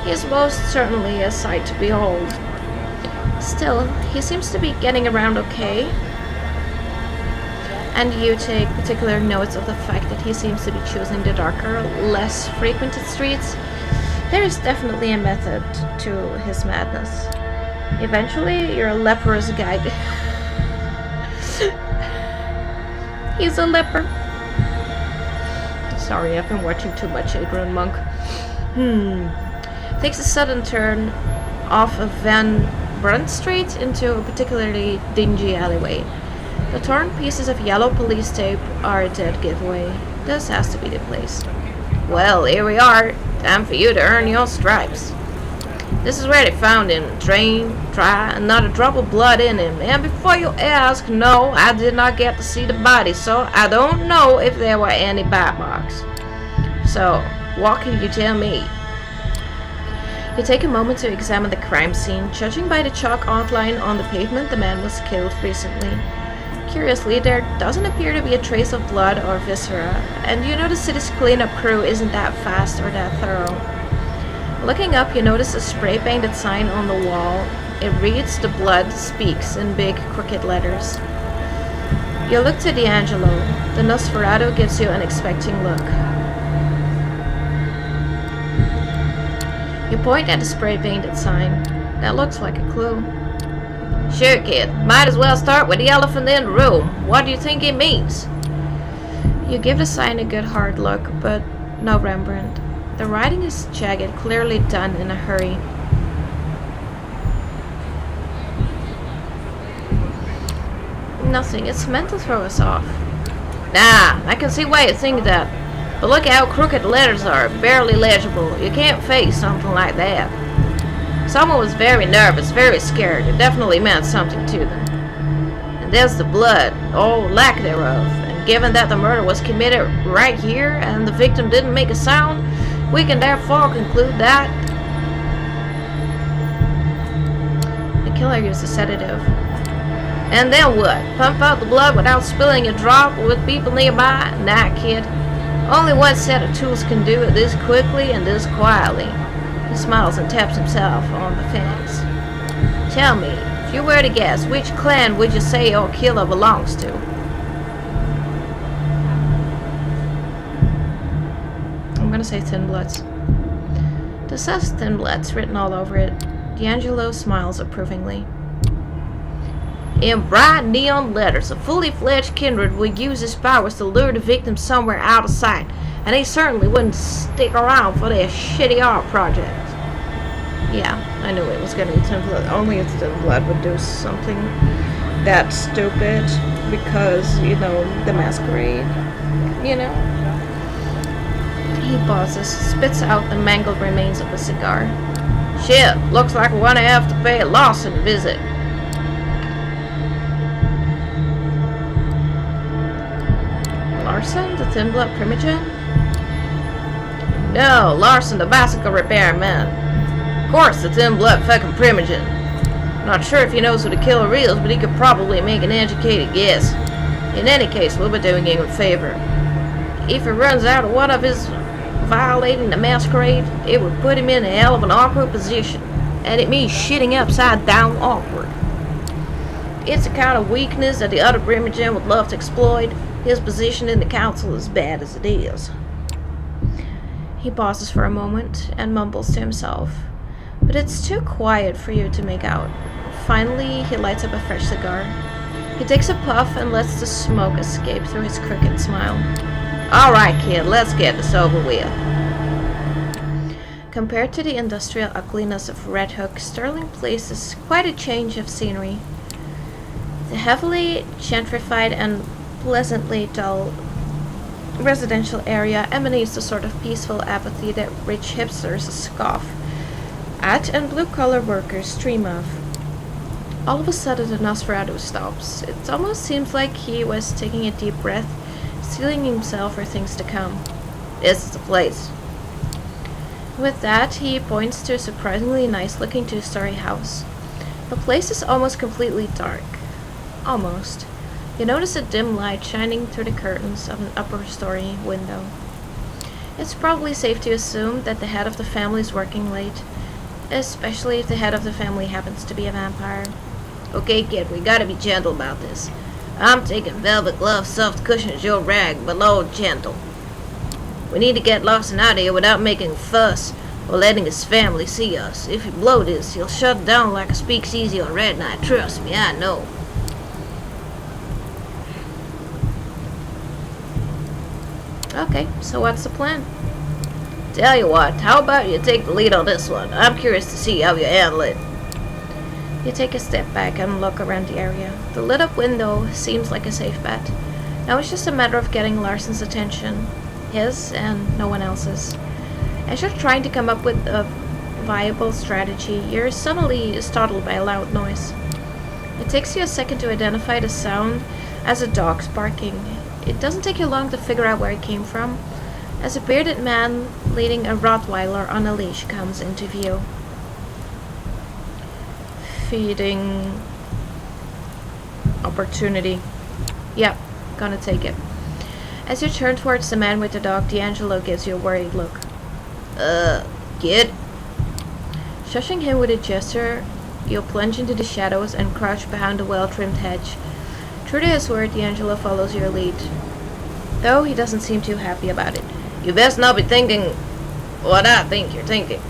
he is most certainly a sight to behold. Still, he seems to be getting around okay, and you take particular notice of the fact that he seems to be choosing the darker, less frequented streets. There is definitely a method to his madness. Eventually, your leprous guide... He's a leper. Sorry, I've been watching too much Adrian Monk. Takes a sudden turn off of Van Brunt Street into a particularly dingy alleyway. The torn pieces of yellow police tape are a dead giveaway. This has to be the place. Well, here we are. Time for you to earn your stripes. This is where they found him. Drain, dry, and not a drop of blood in him. And before you ask, no, I did not get to see the body, so I don't know if there were any bite marks. So, what can you tell me? You take a moment to examine the crime scene. Judging by the chalk outline on the pavement, the man was killed recently. Curiously, there doesn't appear to be a trace of blood or viscera, and you know the city's cleanup crew isn't that fast or that thorough. Looking up, you notice a spray-painted sign on the wall. It reads, "The blood speaks," in big, crooked letters. You look to D'Angelo. The Nosferatu gives you an expecting look. You point at the spray-painted sign. That looks like a clue. Sure, kid. Might as well start with the elephant in the room. What do you think it means? You give the sign a good hard look, but no Rembrandt. The writing is jagged, clearly done in a hurry. Nothing. It's meant to throw us off. Nah, I can see why you think that. But look how crooked the letters are. Barely legible. You can't face something like that. Someone was very nervous, very scared. It definitely meant something to them. And there's the blood, or lack thereof. And given that the murder was committed right here and the victim didn't make a sound, we can therefore conclude that the killer used a sedative. And then what? Pump out the blood without spilling a drop with people nearby? Nah, kid. Only one set of tools can do it this quickly and this quietly. He smiles and taps himself on the fence. Tell me, if you were to guess, which clan would you say your killer belongs to? I'm gonna say Thin Bloods. This says Thin Bloods written all over it. D'Angelo smiles approvingly. In bright neon letters, a fully fledged kindred would use his powers to lure the victim somewhere out of sight, and he certainly wouldn't stick around for their shitty art project. Yeah, I knew it was gonna be Thin Blood. Only if Thin Blood would do something that stupid because, you know, the Masquerade, you know? He pauses, spits out the mangled remains of a cigar. Shit, looks like we're gonna have to pay Lawson a visit. Larson, the thin blood primogen? No, Larson, the bicycle repairman. Of course, the thin blood fucking primogen. Not sure if he knows who the killer is, but he could probably make an educated guess. In any case, we'll be doing him a favor. If he runs out of one of his violating the Masquerade, it would put him in a hell of an awkward position. And it means shitting upside down awkward. It's a kind of weakness that the other primogen would love to exploit. His position in the council is bad as it is. He pauses for a moment and mumbles to himself, but it's too quiet for you to make out. Finally, he lights up a fresh cigar. He takes a puff and lets the smoke escape through his crooked smile. All right, kid, let's get this over with. Compared to the industrial ugliness of Red Hook, Sterling Place is quite a change of scenery. The heavily gentrified and pleasantly dull residential area emanates the sort of peaceful apathy that rich hipsters scoff at and blue-collar workers dream of. All of a sudden, the Nosferatu stops. It almost seems like he was taking a deep breath, steeling himself for things to come. This is the place. With that, he points to a surprisingly nice-looking two-story house. The place is almost completely dark. Almost. You notice a dim light shining through the curtains of an upper-story window. It's probably safe to assume that the head of the family is working late, especially if the head of the family happens to be a vampire. Okay, kid, we gotta be gentle about this. I'm taking velvet gloves, soft cushions, your rag, but Lord, gentle. We need to get Lawson out of here without making a fuss or letting his family see us. If he blow this, he'll shut down like a speakeasy on Red Night. Trust me, I know. Okay, so what's the plan? Tell you what, how about you take the lead on this one? I'm curious to see how you handle it. You take a step back and look around the area. The lit-up window seems like a safe bet. Now it's just a matter of getting Larson's attention. His and no one else's. As you're trying to come up with a viable strategy, you're suddenly startled by a loud noise. It takes you a second to identify the sound as a dog's barking. It doesn't take you long to figure out where it came from, as a bearded man leading a Rottweiler on a leash comes into view. Feeding opportunity. Yep, gonna take it. As you turn towards the man with the dog, D'Angelo gives you a worried look. Kid? Shushing him with a gesture, you'll plunge into the shadows and crouch behind a well-trimmed hedge. True to his word, D'Angelo follows your lead, though he doesn't seem too happy about it. You best not be thinking what I think you're thinking.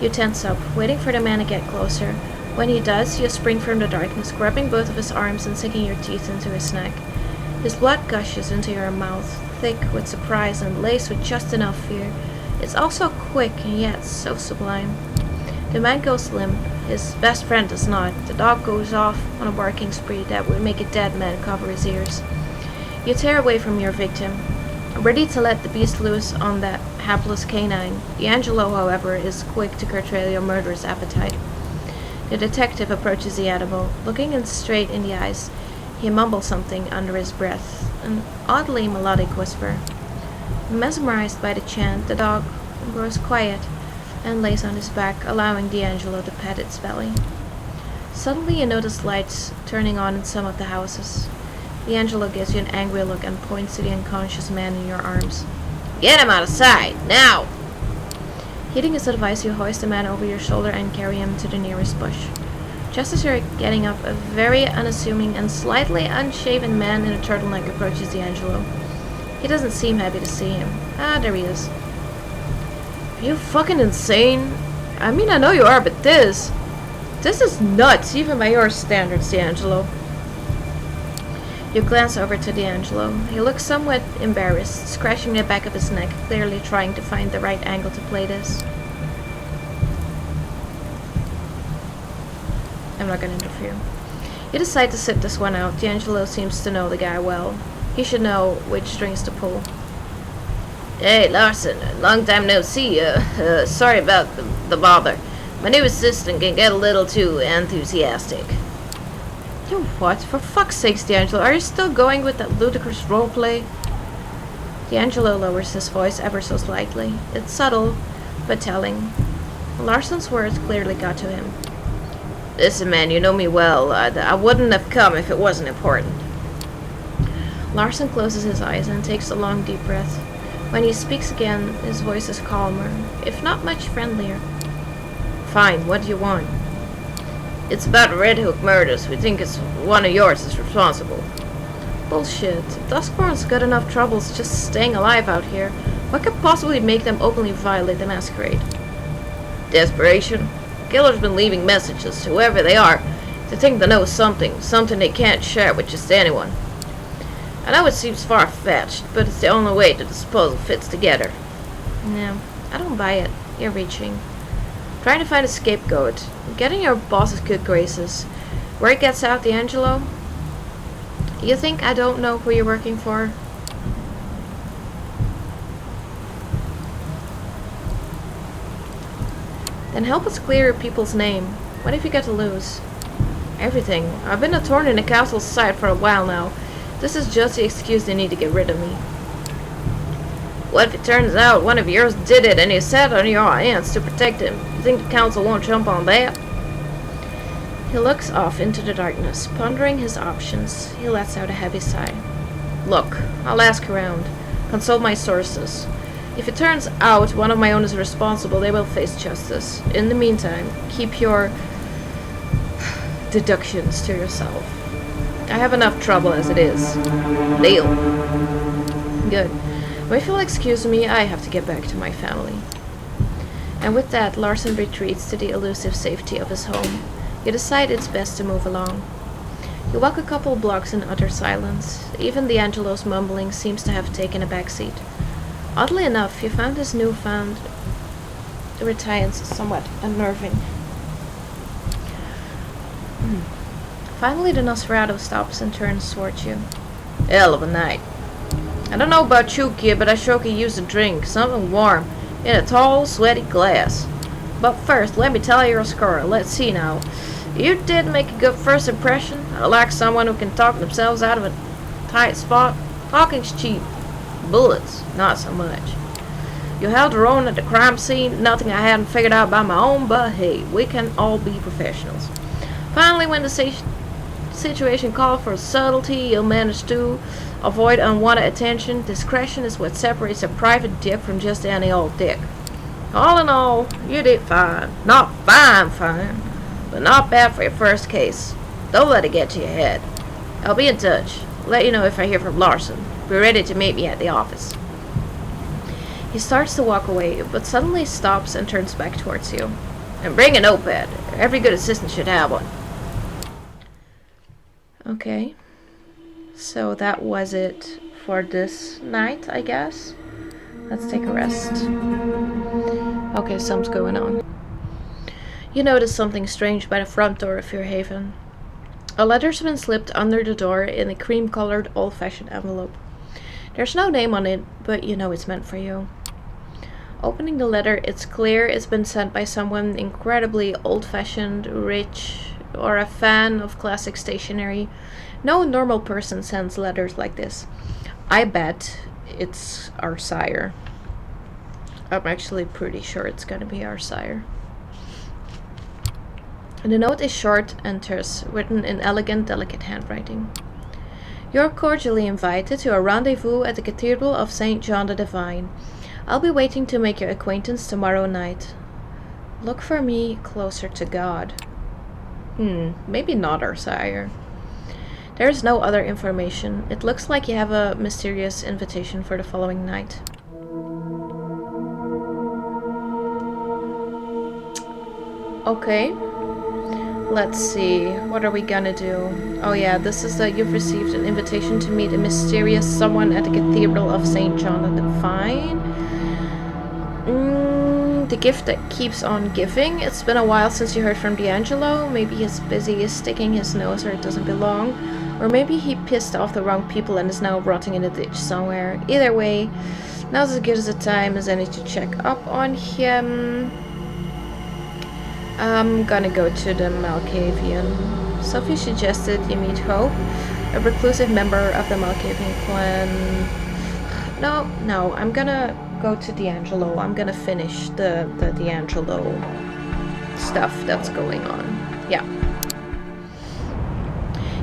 You tense up, waiting for the man to get closer. When he does, you spring from the darkness, grabbing both of his arms and sinking your teeth into his neck. His blood gushes into your mouth, thick with surprise and laced with just enough fear. It's also quick and yet so sublime. The man goes limp. His best friend does not. The dog goes off on a barking spree that would make a dead man cover his ears. You tear away from your victim, ready to let the beast loose on that hapless canine. D'Angelo, however, is quick to curtail your murderous appetite. The detective approaches the animal, looking him straight in the eyes. He mumbles something under his breath, an oddly melodic whisper. Mesmerized by the chant, the dog grows quiet and lays on his back, allowing D'Angelo to pet its belly. Suddenly you notice lights turning on in some of the houses. D'Angelo gives you an angry look and points to the unconscious man in your arms. Get him out of sight, now! Heeding his advice, you hoist the man over your shoulder and carry him to the nearest bush. Just as you're getting up, a very unassuming and slightly unshaven man in a turtleneck approaches D'Angelo. He doesn't seem happy to see him. Ah, there he is. Are you fucking insane? I mean, I know you are, but this is nuts, even by your standards, D'Angelo. You glance over to D'Angelo. He looks somewhat embarrassed, scratching the back of his neck, clearly trying to find the right angle to play this. I'm not gonna interfere. You decide to sit this one out. D'Angelo seems to know the guy well. He should know which strings to pull. Hey, Larson, long time no see. Sorry about the bother. My new assistant can get a little too enthusiastic. You what? For fuck's sakes, D'Angelo, are you still going with that ludicrous roleplay? D'Angelo lowers his voice ever so slightly. It's subtle, but telling. Larson's words clearly got to him. Listen, man, you know me well. I wouldn't have come if it wasn't important. Larson closes his eyes and takes a long, deep breath. When he speaks again, his voice is calmer, if not much friendlier. Fine, what do you want? It's about Red Hook murders. We think it's one of yours is responsible. Bullshit. Duskborn's got enough troubles just staying alive out here. What could possibly make them openly violate the Masquerade? Desperation. Killer's been leaving messages to whoever they are. They think they know something they can't share with just anyone. I know it seems far-fetched, but it's the only way the disposal fits together. No, I don't buy it. You're reaching. Trying to find a scapegoat. Getting your boss's good graces. Where it gets out, D'Angelo? You think I don't know who you're working for? Then help us clear people's name. What have you got to lose? Everything. I've been a thorn in the castle's side for a while now. This is just the excuse they need to get rid of me. What if it turns out one of yours did it and you sat on your hands to protect him? You think the council won't jump on that? He looks off into the darkness, pondering his options. He lets out a heavy sigh. Look, I'll ask around. Consult my sources. If it turns out one of my own is responsible, they will face justice. In the meantime, keep your deductions to yourself. I have enough trouble as it is. Deal. Good. If you'll excuse me, I have to get back to my family. And with that, Larson retreats to the elusive safety of his home. You decide it's best to move along. You walk a couple blocks in utter silence. Even D'Angelo's mumbling seems to have taken a backseat. Oddly enough, you found his newfound reticence somewhat unnerving. Finally, the Nosferatu stops and turns towards you. Hell of a night. I don't know about you, kid, but I sure could use a drink. Something warm. In a tall, sweaty glass. But first, let me tell you your score. Let's see now. You did make a good first impression. I like someone who can talk themselves out of a tight spot. Talking's cheap. Bullets, not so much. You held your own at the crime scene. Nothing I hadn't figured out by my own, but hey, we can all be professionals. Finally, when the situation called for subtlety, you managed to avoid unwanted attention. Discretion is what separates a private dick from just any old dick. All in all, you did fine. Not fine, but not bad for your first case. Don't let it get to your head. I'll be in touch. Let you know if I hear from Larson. Be ready to meet me at the office. He starts to walk away, but suddenly stops and turns back towards you. And bring a notepad. Every good assistant should have one. Okay. So that was it for this night, I guess. Let's take a rest. Okay, something's going on. You notice something strange by the front door of your haven. A letter's been slipped under the door in a cream-colored old-fashioned envelope. There's no name on it, but you know it's meant for you. Opening the letter, it's clear it's been sent by someone incredibly old-fashioned, rich, or a fan of classic stationery. No normal person sends letters like this. I bet it's our sire. I'm actually pretty sure it's gonna be our sire. The note is short and terse, written in elegant, delicate handwriting. You're cordially invited to a rendezvous at the Cathedral of St. John the Divine. I'll be waiting to make your acquaintance tomorrow night. Look for me closer to God. Maybe not our sire. There's no other information. It looks like you have a mysterious invitation for the following night. Okay. Let's see. What are we gonna do? Oh yeah, this is that you've received an invitation to meet a mysterious someone at the Cathedral of St. John the Divine. The gift that keeps on giving. It's been a while since you heard from D'Angelo. Maybe he's busy sticking his nose where it doesn't belong. Or maybe he pissed off the wrong people and is now rotting in a ditch somewhere. Either way, now's as good as a time as any to check up on him. I'm gonna go to the Malkavian. Sophie suggested you meet Hope, a reclusive member of the Malkavian clan. No, I'm gonna go to D'Angelo. I'm gonna finish the D'Angelo stuff that's going on. Yeah.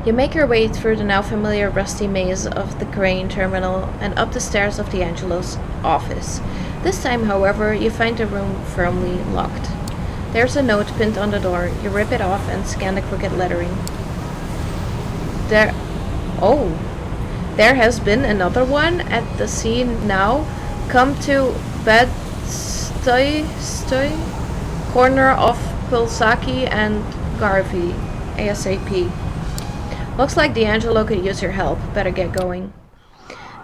You make your way through the now familiar rusty maze of the grain terminal and up the stairs of D'Angelo's office. This time, however, you find the room firmly locked. There's a note pinned on the door. You rip it off and scan the crooked lettering. There has been another one at the scene now. Come to Bed-Stuy, corner of Pulsaki and Garvey, ASAP. Looks like D'Angelo could use your help. Better get going.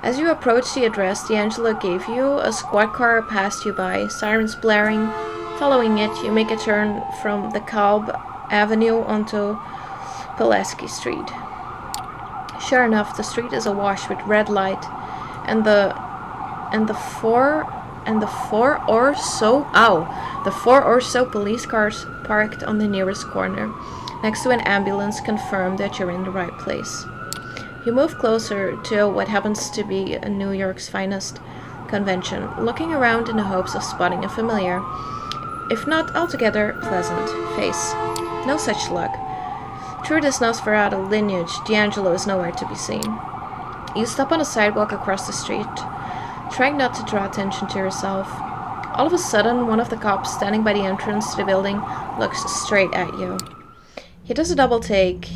As you approach the address D'Angelo gave you, a squad car passed you by, sirens blaring. Following it, you make a turn from the Kalb Avenue onto Pulaski Street. Sure enough, the street is awash with red light, and the four or so police cars parked on the nearest corner, next to an ambulance, confirm that you're in the right place. You move closer to what happens to be New York's finest convention, looking around in the hopes of spotting a familiar, if not altogether pleasant, face. No such luck. Through this Nosferatu lineage, D'Angelo is nowhere to be seen. You stop on a sidewalk across the street, trying not to draw attention to yourself. All of a sudden, one of the cops standing by the entrance to the building looks straight at you. He does a double take,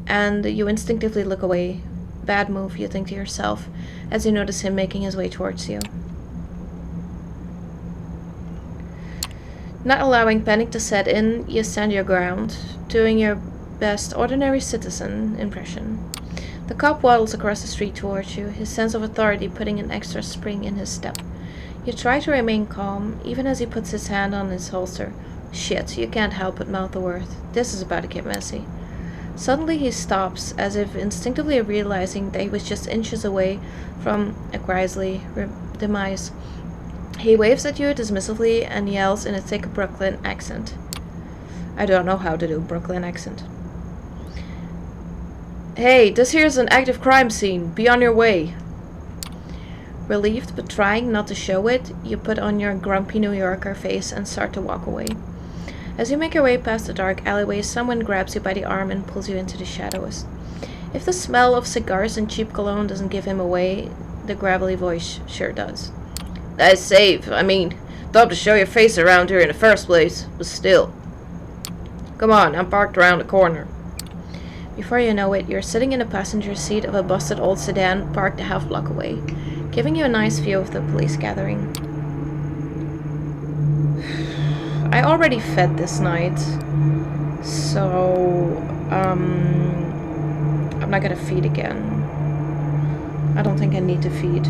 and you instinctively look away. Bad move, you think to yourself, as you notice him making his way towards you. Not allowing panic to set in, you stand your ground, doing your best ordinary citizen impression. The cop waddles across the street towards you, his sense of authority putting an extra spring in his step. You try to remain calm, even as he puts his hand on his holster. Shit, you can't help but mouth the word. This is about to get messy. Suddenly he stops, as if instinctively realizing that he was just inches away from a grisly demise. He waves at you dismissively and yells in a thick Brooklyn accent. I don't know how to do Brooklyn accent. Hey, this here's an active crime scene. Be on your way. Relieved but trying not to show it, you put on your grumpy New Yorker face and start to walk away. As you make your way past the dark alleyway, someone grabs you by the arm and pulls you into the shadows. If the smell of cigars and cheap cologne doesn't give him away, the gravelly voice sure does. Nice save. I mean, thought to show your face around here in the first place, but still. Come on, I'm parked around the corner. Before you know it, you're sitting in the passenger seat of a busted old sedan parked a half block away, giving you a nice view of the police gathering. I already fed this night, so I'm not gonna feed again. I don't think I need to feed.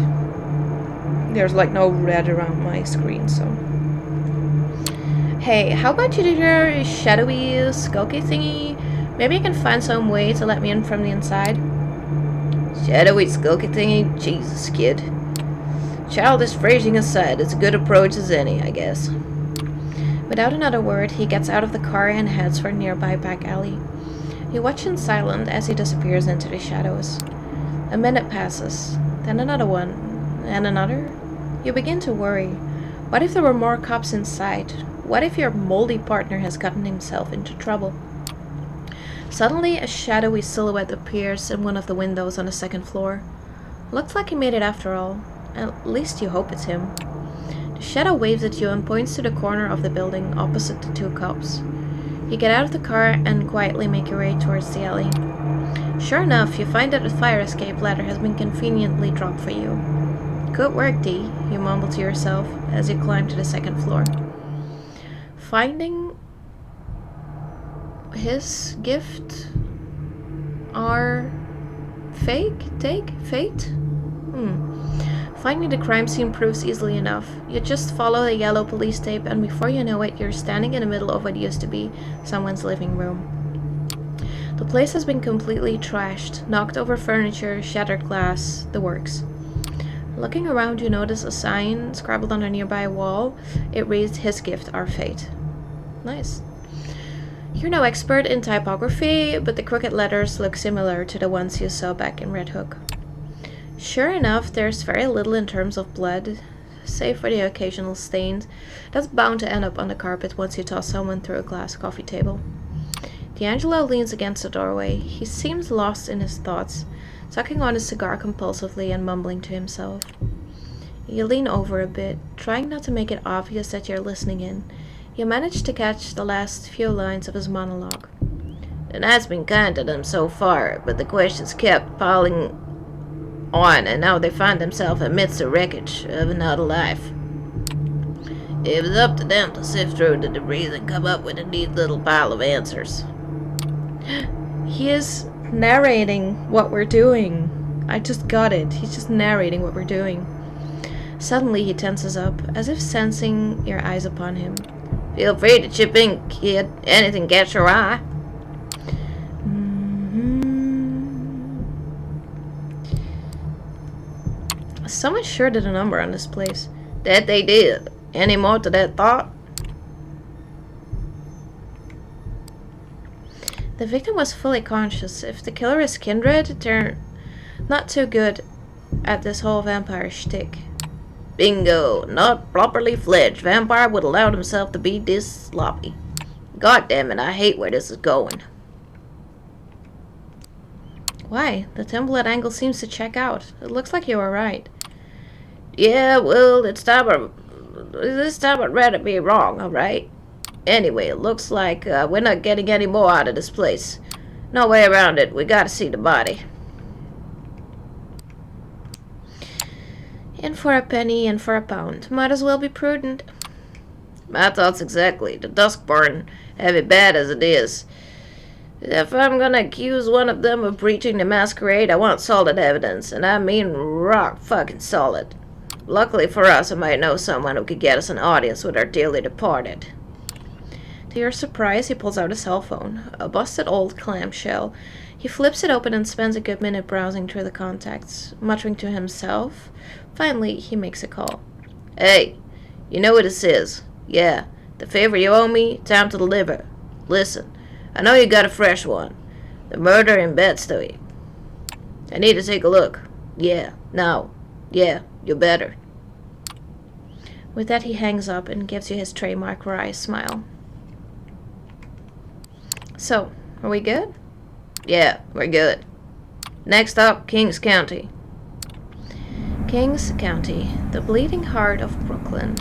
There's like no red around my screen, so. Hey, how about you do your shadowy, skulky thingy? Maybe you can find some way to let me in from the inside. Shadowy, skulky thingy? Jesus, kid. Childish phrasing aside, it's a good approach as any, I guess. Without another word, he gets out of the car and heads for a nearby back alley. You watch in silence as he disappears into the shadows. A minute passes, then another one, and another. You begin to worry. What if there were more cops inside? What if your moldy partner has gotten himself into trouble? Suddenly, a shadowy silhouette appears in one of the windows on the second floor. Looks like he made it after all. At least you hope it's him. The shadow waves at you and points to the corner of the building opposite the two cops. You get out of the car and quietly make your way towards the alley. Sure enough, you find that the fire escape ladder has been conveniently dropped for you. Good work, D, you mumble to yourself as you climb to the second floor. Finding his gift are fate? Finding the crime scene proves easily enough. You just follow the yellow police tape, and before you know it, you're standing in the middle of what used to be someone's living room. The place has been completely trashed, knocked over furniture, shattered glass, the works. Looking around, you notice a sign scribbled on a nearby wall. It reads, "His gift, our fate." Nice. You're no expert in typography, but the crooked letters look similar to the ones you saw back in Red Hook. Sure enough, there's very little in terms of blood, save for the occasional stains that's bound to end up on the carpet once you toss someone through a glass coffee table. D'Angelo leans against the doorway. He seems lost in his thoughts, sucking on his cigar compulsively and mumbling to himself. You lean over a bit, trying not to make it obvious that you're listening in. You manage to catch the last few lines of his monologue. "The night's been kind to them so far, but the questions kept piling on, and now they find themselves amidst the wreckage of another life. It was up to them to sift through the debris and come up with a neat little pile of answers." He is narrating what we're doing. I just got it. He's just narrating what we're doing. Suddenly he tenses up, as if sensing your eyes upon him. "Feel free to chip in, kid. Anything catch your eye?" Someone sure did a number on this place. "That they did. Any more to that thought?" The victim was fully conscious. If the killer is kindred, they're not too good at this whole vampire shtick. "Bingo. Not properly fledged vampire would allow himself to be this sloppy. God damn it, I hate where this is going." Why? The template angle seems to check out. It looks like you were right. "Yeah, well, this time I'd rather be wrong, alright? Anyway, it looks like we're not getting any more out of this place. No way around it. We gotta see the body." In for a penny, in for a pound. Might as well be prudent. "My thoughts exactly. The Duskborn have it bad as it is. If I'm gonna accuse one of them of breaching the Masquerade, I want solid evidence, and I mean rock fucking solid. Luckily for us, I might know someone who could get us an audience with our dearly departed." To your surprise, he pulls out a cell phone, a busted old clamshell. He flips it open and spends a good minute browsing through the contacts, muttering to himself. Finally, he makes a call. "Hey, you know what this is? Yeah, the favor you owe me, time to deliver. Listen, I know you got a fresh one. The murder in Bed-Stuy. I need to take a look. Yeah, now. Yeah, you better." With that, he hangs up and gives you his trademark wry smile. So, are we good? "Yeah, we're good. Next up, Kings County." Kings County, the bleeding heart of Brooklyn.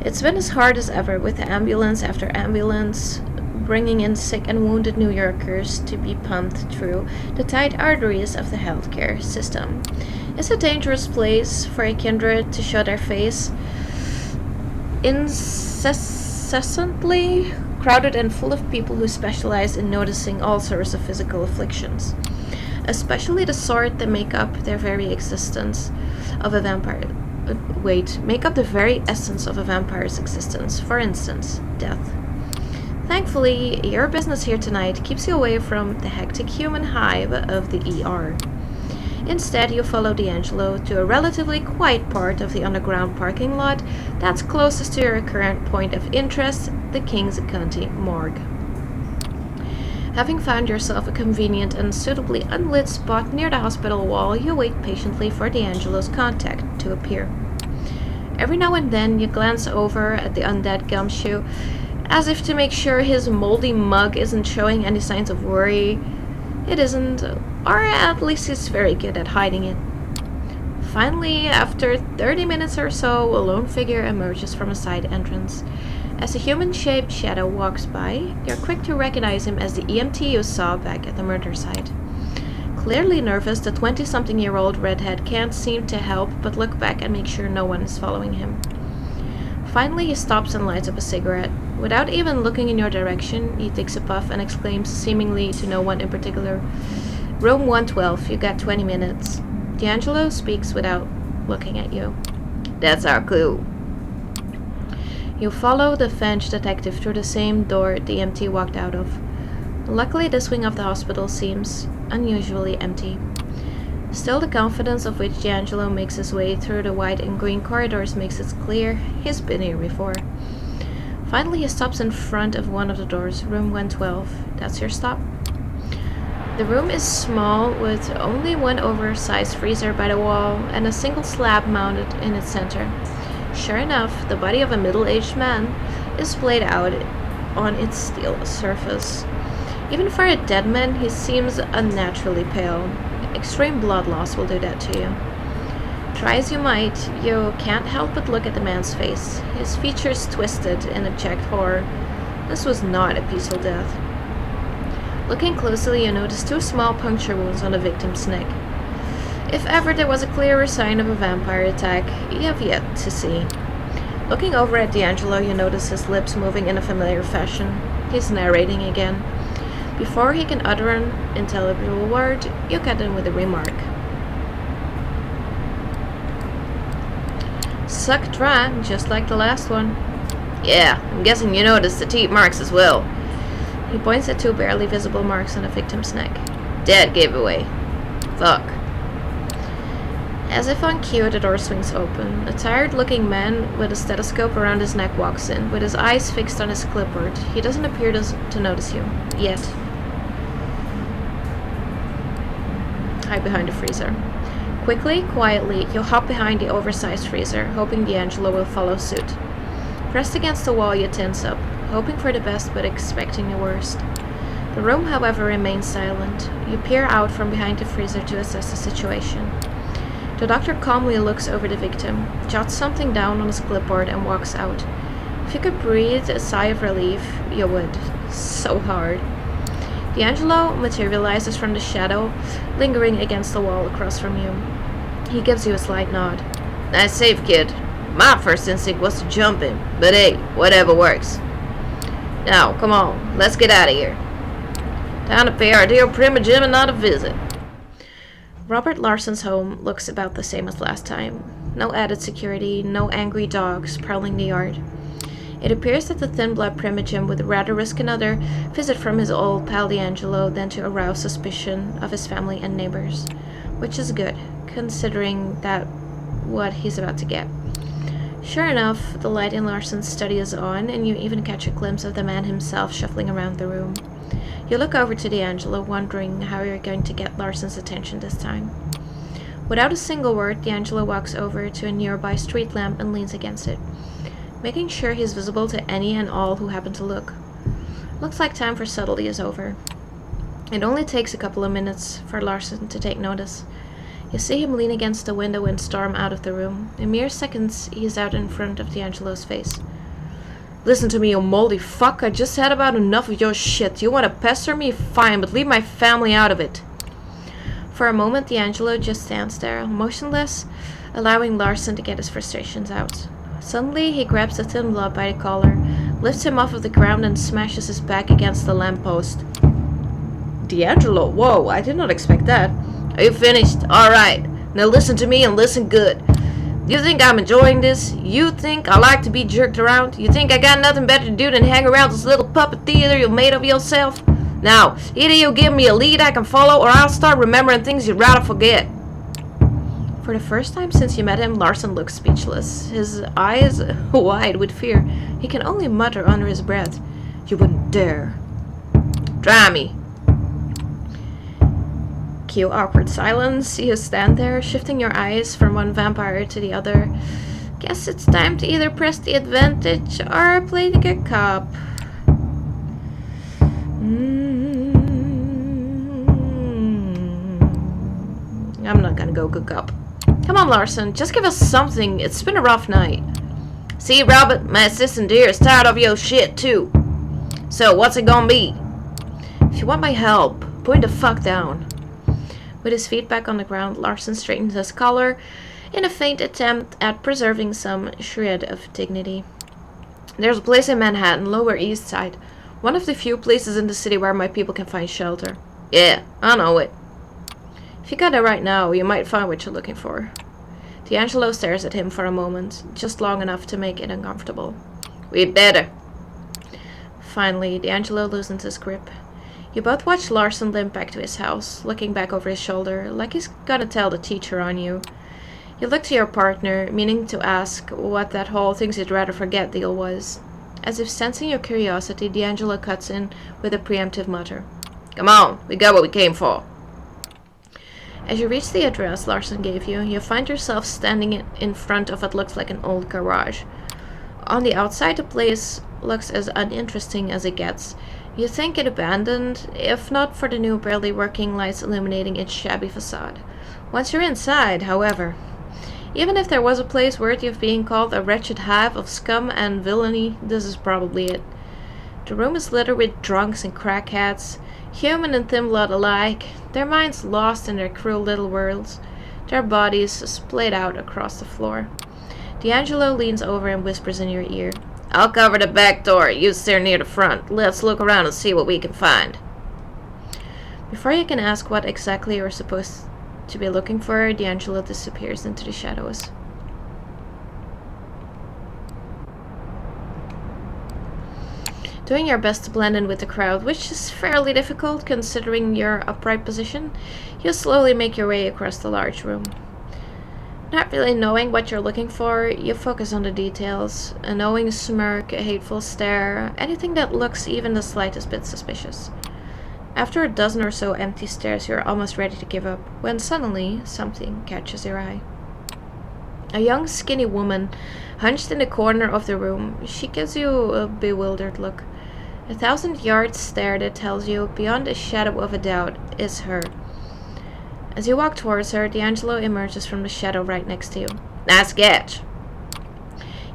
It's been as hard as ever, with ambulance after ambulance bringing in sick and wounded New Yorkers to be pumped through the tight arteries of the healthcare system. It's a dangerous place for a kindred to show their face. Incessantly crowded and full of people who specialize in noticing all sorts of physical afflictions, especially the sort that make up their very existence of a vampire. Make up the very essence of a vampire's existence. For instance, death. Thankfully, your business here tonight keeps you away from the hectic human hive of the ER. Instead, you follow D'Angelo to a relatively quiet part of the underground parking lot that's closest to your current point of interest, the Kings County morgue. Having found yourself a convenient and suitably unlit spot near the hospital wall, you wait patiently for D'Angelo's contact to appear. Every now and then, you glance over at the undead gumshoe, as if to make sure his moldy mug isn't showing any signs of worry. It isn't, or at least he's very good at hiding it. Finally, after 30 minutes or so, a lone figure emerges from a side entrance. As a human-shaped shadow walks by, you're quick to recognize him as the EMT you saw back at the murder site. Clearly nervous, the 20-something-year-old redhead can't seem to help but look back and make sure no one is following him. Finally, he stops and lights up a cigarette. Without even looking in your direction, he takes a puff and exclaims, seemingly to no one in particular, "Room 112, you got 20 minutes. D'Angelo speaks without looking at you. That's our clue. You follow the French detective through the same door the EMT walked out of. Luckily, this wing of the hospital seems unusually empty. Still, the confidence of which D'Angelo makes his way through the white and green corridors makes it clear he's been here before. Finally, he stops in front of one of the doors, room 112. That's your stop. The room is small, with only one oversized freezer by the wall and a single slab mounted in its center. Sure enough, the body of a middle-aged man is splayed out on its steel surface. Even for a dead man, he seems unnaturally pale. Extreme blood loss will do that to you. Try as you might, you can't help but look at the man's face, his features twisted in abject horror. This was not a peaceful death. Looking closely, you notice 2 small puncture wounds on the victim's neck. If ever there was a clearer sign of a vampire attack, you have yet to see. Looking over at D'Angelo, you notice his lips moving in a familiar fashion. He's narrating again. Before he can utter an intelligible word, you cut in with a remark. Suck dry, just like the last one. Yeah, I'm guessing you noticed the teeth marks as well. He points at 2 barely visible marks on the victim's neck. Dead giveaway. Fuck. As if on cue, the door swings open. A tired-looking man with a stethoscope around his neck walks in, with his eyes fixed on his clipboard. He doesn't appear to notice you. Yet. Hide behind the freezer. Quickly, quietly, you hop behind the oversized freezer, hoping D'Angelo will follow suit. Pressed against the wall, you tense up, hoping for the best but expecting the worst. The room, however, remains silent. You peer out from behind the freezer to assess the situation. The doctor calmly looks over the victim, jots something down on his clipboard, and walks out. If you could breathe a sigh of relief, you would. So hard. D'Angelo materializes from the shadow, lingering against the wall across from you. He gives you a slight nod. Nice save, kid. My first instinct was to jump him, but hey, whatever works. Now, come on, let's get out of here. Time to pay our dear Primogem another visit. Robert Larson's home looks about the same as last time. No added security, no angry dogs prowling the yard. It appears that the thin-blood Primogem would rather risk another visit from his old pal D'Angelo than to arouse suspicion of his family and neighbors. Which is good, considering that what he's about to get. Sure enough, the light in Larson's study is on, and you even catch a glimpse of the man himself shuffling around the room. You look over to D'Angelo, wondering how you're going to get Larson's attention this time. Without a single word, D'Angelo walks over to a nearby street lamp and leans against it, making sure he's visible to any and all who happen to look. Looks like time for subtlety is over. It only takes a couple of minutes for Larson to take notice. You see him lean against the window and storm out of the room. In mere seconds, he's out in front of D'Angelo's face. Listen to me, you moldy fuck. I just had about enough of your shit. You want to pester me? Fine, but leave my family out of it. For a moment, D'Angelo just stands there, motionless, allowing Larson to get his frustrations out. Suddenly, he grabs the thin blood by the collar, lifts him off of the ground, and smashes his back against the lamppost. D'Angelo, whoa, I did not expect that. Are you finished? Alright. Now listen to me and listen good. You think I'm enjoying this? You think I like to be jerked around? You think I got nothing better to do than hang around this little puppet theater you made of yourself? Now, either you give me a lead I can follow, or I'll start remembering things you'd rather forget. For the first time since you met him, Larson looks speechless, his eyes wide with fear. He can only mutter under his breath, "You wouldn't dare." Try me. Cue awkward silence. You stand there, shifting your eyes from one vampire to the other. Guess it's time to either press the advantage or play the good cop. I'm not gonna go good cop. Come on, Larson, just give us something. It's been a rough night. See, Robert, my assistant here is tired of your shit, too. So, what's it gonna be? If you want my help, point the fuck down. With his feet back on the ground, Larson straightens his collar in a faint attempt at preserving some shred of dignity. There's a place in Manhattan, Lower East Side. One of the few places in the city where my people can find shelter. Yeah, I know it. If you go there right now, you might find what you're looking for. D'Angelo stares at him for a moment, just long enough to make it uncomfortable. We'd better. Finally, D'Angelo loosens his grip. You both watch Larson limp back to his house, looking back over his shoulder, like he's gonna tell the teacher on you. You look to your partner, meaning to ask what that whole things you'd rather forget deal was. As if sensing your curiosity, D'Angelo cuts in with a preemptive mutter. Come on, we got what we came for. As you reach the address Larson gave you, you find yourself standing in front of what looks like an old garage. On the outside, the place looks as uninteresting as it gets. You think it abandoned, if not for the new barely working lights illuminating its shabby facade. Once you're inside, however, even if there was a place worthy of being called a wretched hive of scum and villainy, this is probably it. The room is littered with drunks and crackheads, human and thin blood alike, their minds lost in their cruel little worlds, their bodies splayed out across the floor. D'Angelo leans over and whispers in your ear. I'll cover the back door. You steer near the front. Let's look around and see what we can find. Before you can ask what exactly you're supposed to be looking for, D'Angelo disappears into the shadows. Doing your best to blend in with the crowd, which is fairly difficult considering your upright position, you slowly make your way across the large room. Not really knowing what you're looking for, you focus on the details. A knowing smirk, a hateful stare, anything that looks even the slightest bit suspicious. After a dozen or so empty stares, you're almost ready to give up, when suddenly something catches your eye. A young, skinny woman, hunched in the corner of the room, she gives you a bewildered look. 1,000-yard stare that tells you, beyond a shadow of a doubt, is her. As you walk towards her, D'Angelo emerges from the shadow right next to you. Nice catch.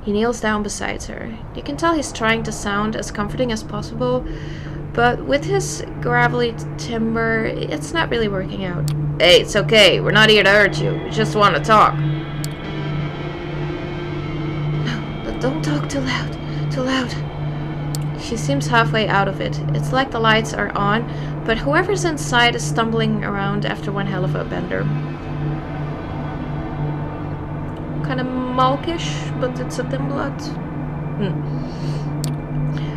He kneels down beside her. You can tell he's trying to sound as comforting as possible, but with his gravelly timbre, it's not really working out. Hey, it's okay. We're not here to hurt you. We just want to talk. No, don't talk too loud. Too loud. She seems halfway out of it. It's like the lights are on, but whoever's inside is stumbling around after one hell of a bender. Kind of mawkish, but it's a thin blood.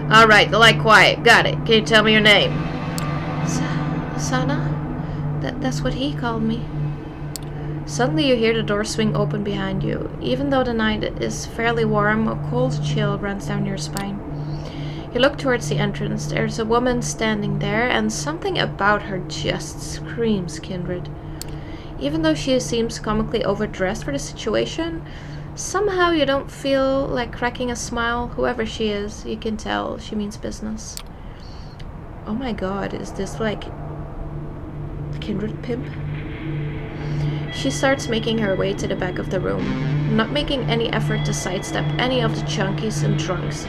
Alright, the light quiet. Got it. Can you tell me your name? Sana? That's what he called me. Suddenly you hear the door swing open behind you. Even though the night is fairly warm, a cold chill runs down your spine. You look towards the entrance. There's a woman standing there, and something about her just screams kindred. Even though she seems comically overdressed for the situation, somehow you don't feel like cracking a smile. Whoever she is, you can tell she means business. Oh my god, is this like the kindred pimp? She starts making her way to the back of the room, not making any effort to sidestep any of the junkies and drunks.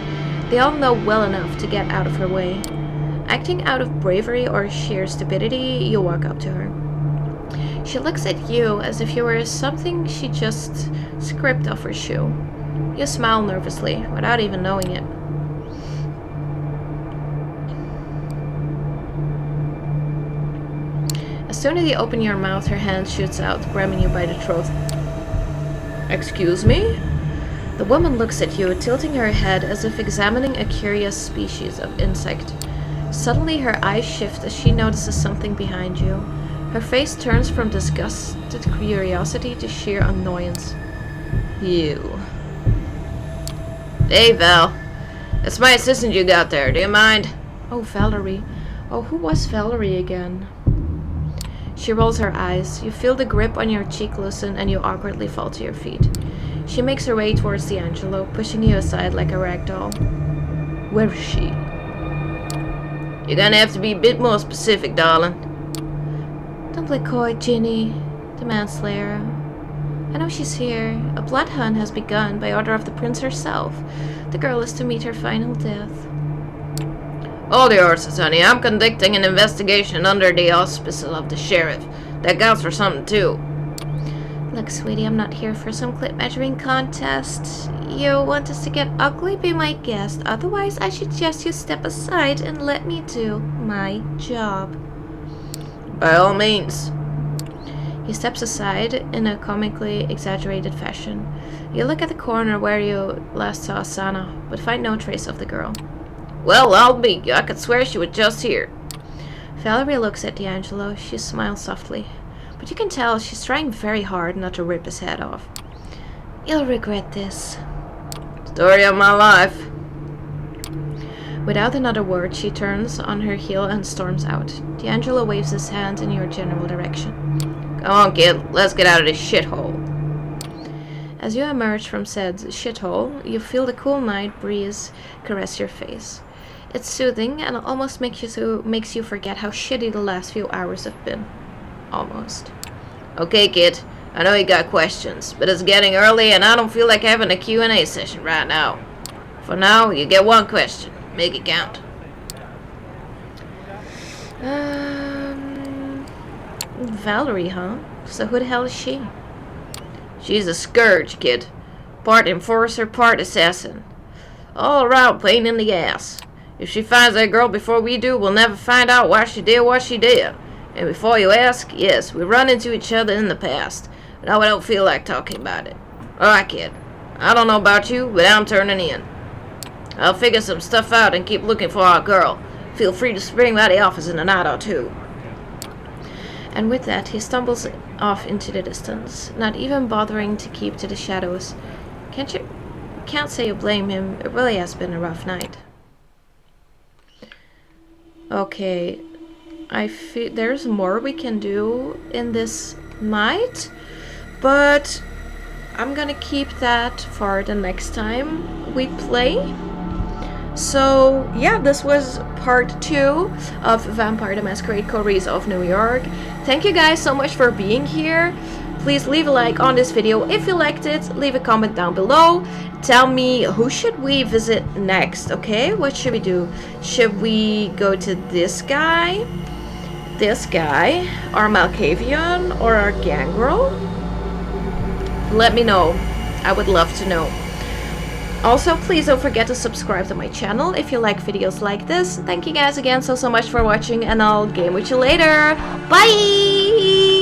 They all know well enough to get out of her way. Acting out of bravery or sheer stupidity, you walk up to her. She looks at you as if you were something she just scraped off her shoe. You smile nervously, without even knowing it. As soon as you open your mouth, her hand shoots out, grabbing you by the throat. Excuse me? The woman looks at you, tilting her head as if examining a curious species of insect. Suddenly her eyes shift as she notices something behind you. Her face turns from disgusted curiosity to sheer annoyance. You. Hey, Val. That's my assistant you got there. Do you mind? Oh, Valerie. Oh, who was Valerie again? She rolls her eyes. You feel the grip on your cheek loosen and you awkwardly fall to your feet. She makes her way towards D'Angelo, pushing you aside like a rag doll. Where is she? You're gonna have to be a bit more specific, darling. Don't play coy, Ginny, the manslayer. I know she's here. A blood hunt has begun by order of the prince herself. The girl is to meet her final death. Hold your horses, honey. I'm conducting an investigation under the auspices of the sheriff. That counts for something, too. Look, sweetie, I'm not here for some clip measuring contest. You want us to get ugly? Be my guest. Otherwise, I suggest you step aside and let me do my job. By all means. He steps aside in a comically exaggerated fashion. You look at the corner where you last saw Sana, but find no trace of the girl. Well, I'll be. I could swear she was just here. Valerie looks at D'Angelo. She smiles softly, but you can tell she's trying very hard not to rip his head off. You'll regret this. Story of my life. Without another word, she turns on her heel and storms out. D'Angelo waves his hand in your general direction. Come on, kid. Let's get out of this shithole. As you emerge from said shithole, you feel the cool night breeze caress your face. It's soothing and almost makes you forget how shitty the last few hours have been. Almost. Okay, kid. I know you got questions, but it's getting early and I don't feel like having a Q&A session right now. For now, you get one question. Make it count. Valerie, huh? So who the hell is she? She's a scourge, kid. Part enforcer, part assassin. All around pain in the ass. If she finds that girl before we do, we'll never find out why she did what she did. And before you ask, yes, we run into each other in the past. Now I don't feel like talking about it. Alright, kid. I don't know about you, but I'm turning in. I'll figure some stuff out and keep looking for our girl. Feel free to swing by the office in a night or two. And with that, he stumbles off into the distance, not even bothering to keep to the shadows. Can't say you blame him. It really has been a rough night. Okay, I feel there's more we can do in this night, but I'm gonna keep that for the next time we play. So yeah, this was part 2 of Vampire the Masquerade Coteries of New York. Thank you guys so much for being here. Please leave a like on this video if you liked it. Leave a comment down below. Tell me who should we visit next, okay? What should we do? Should we go to this guy, our Malkavian, or our Gangrel? Let me know. I would love to know. Also, please don't forget to subscribe to my channel if you like videos like this. Thank you guys again so much for watching, and I'll game with you later. Bye!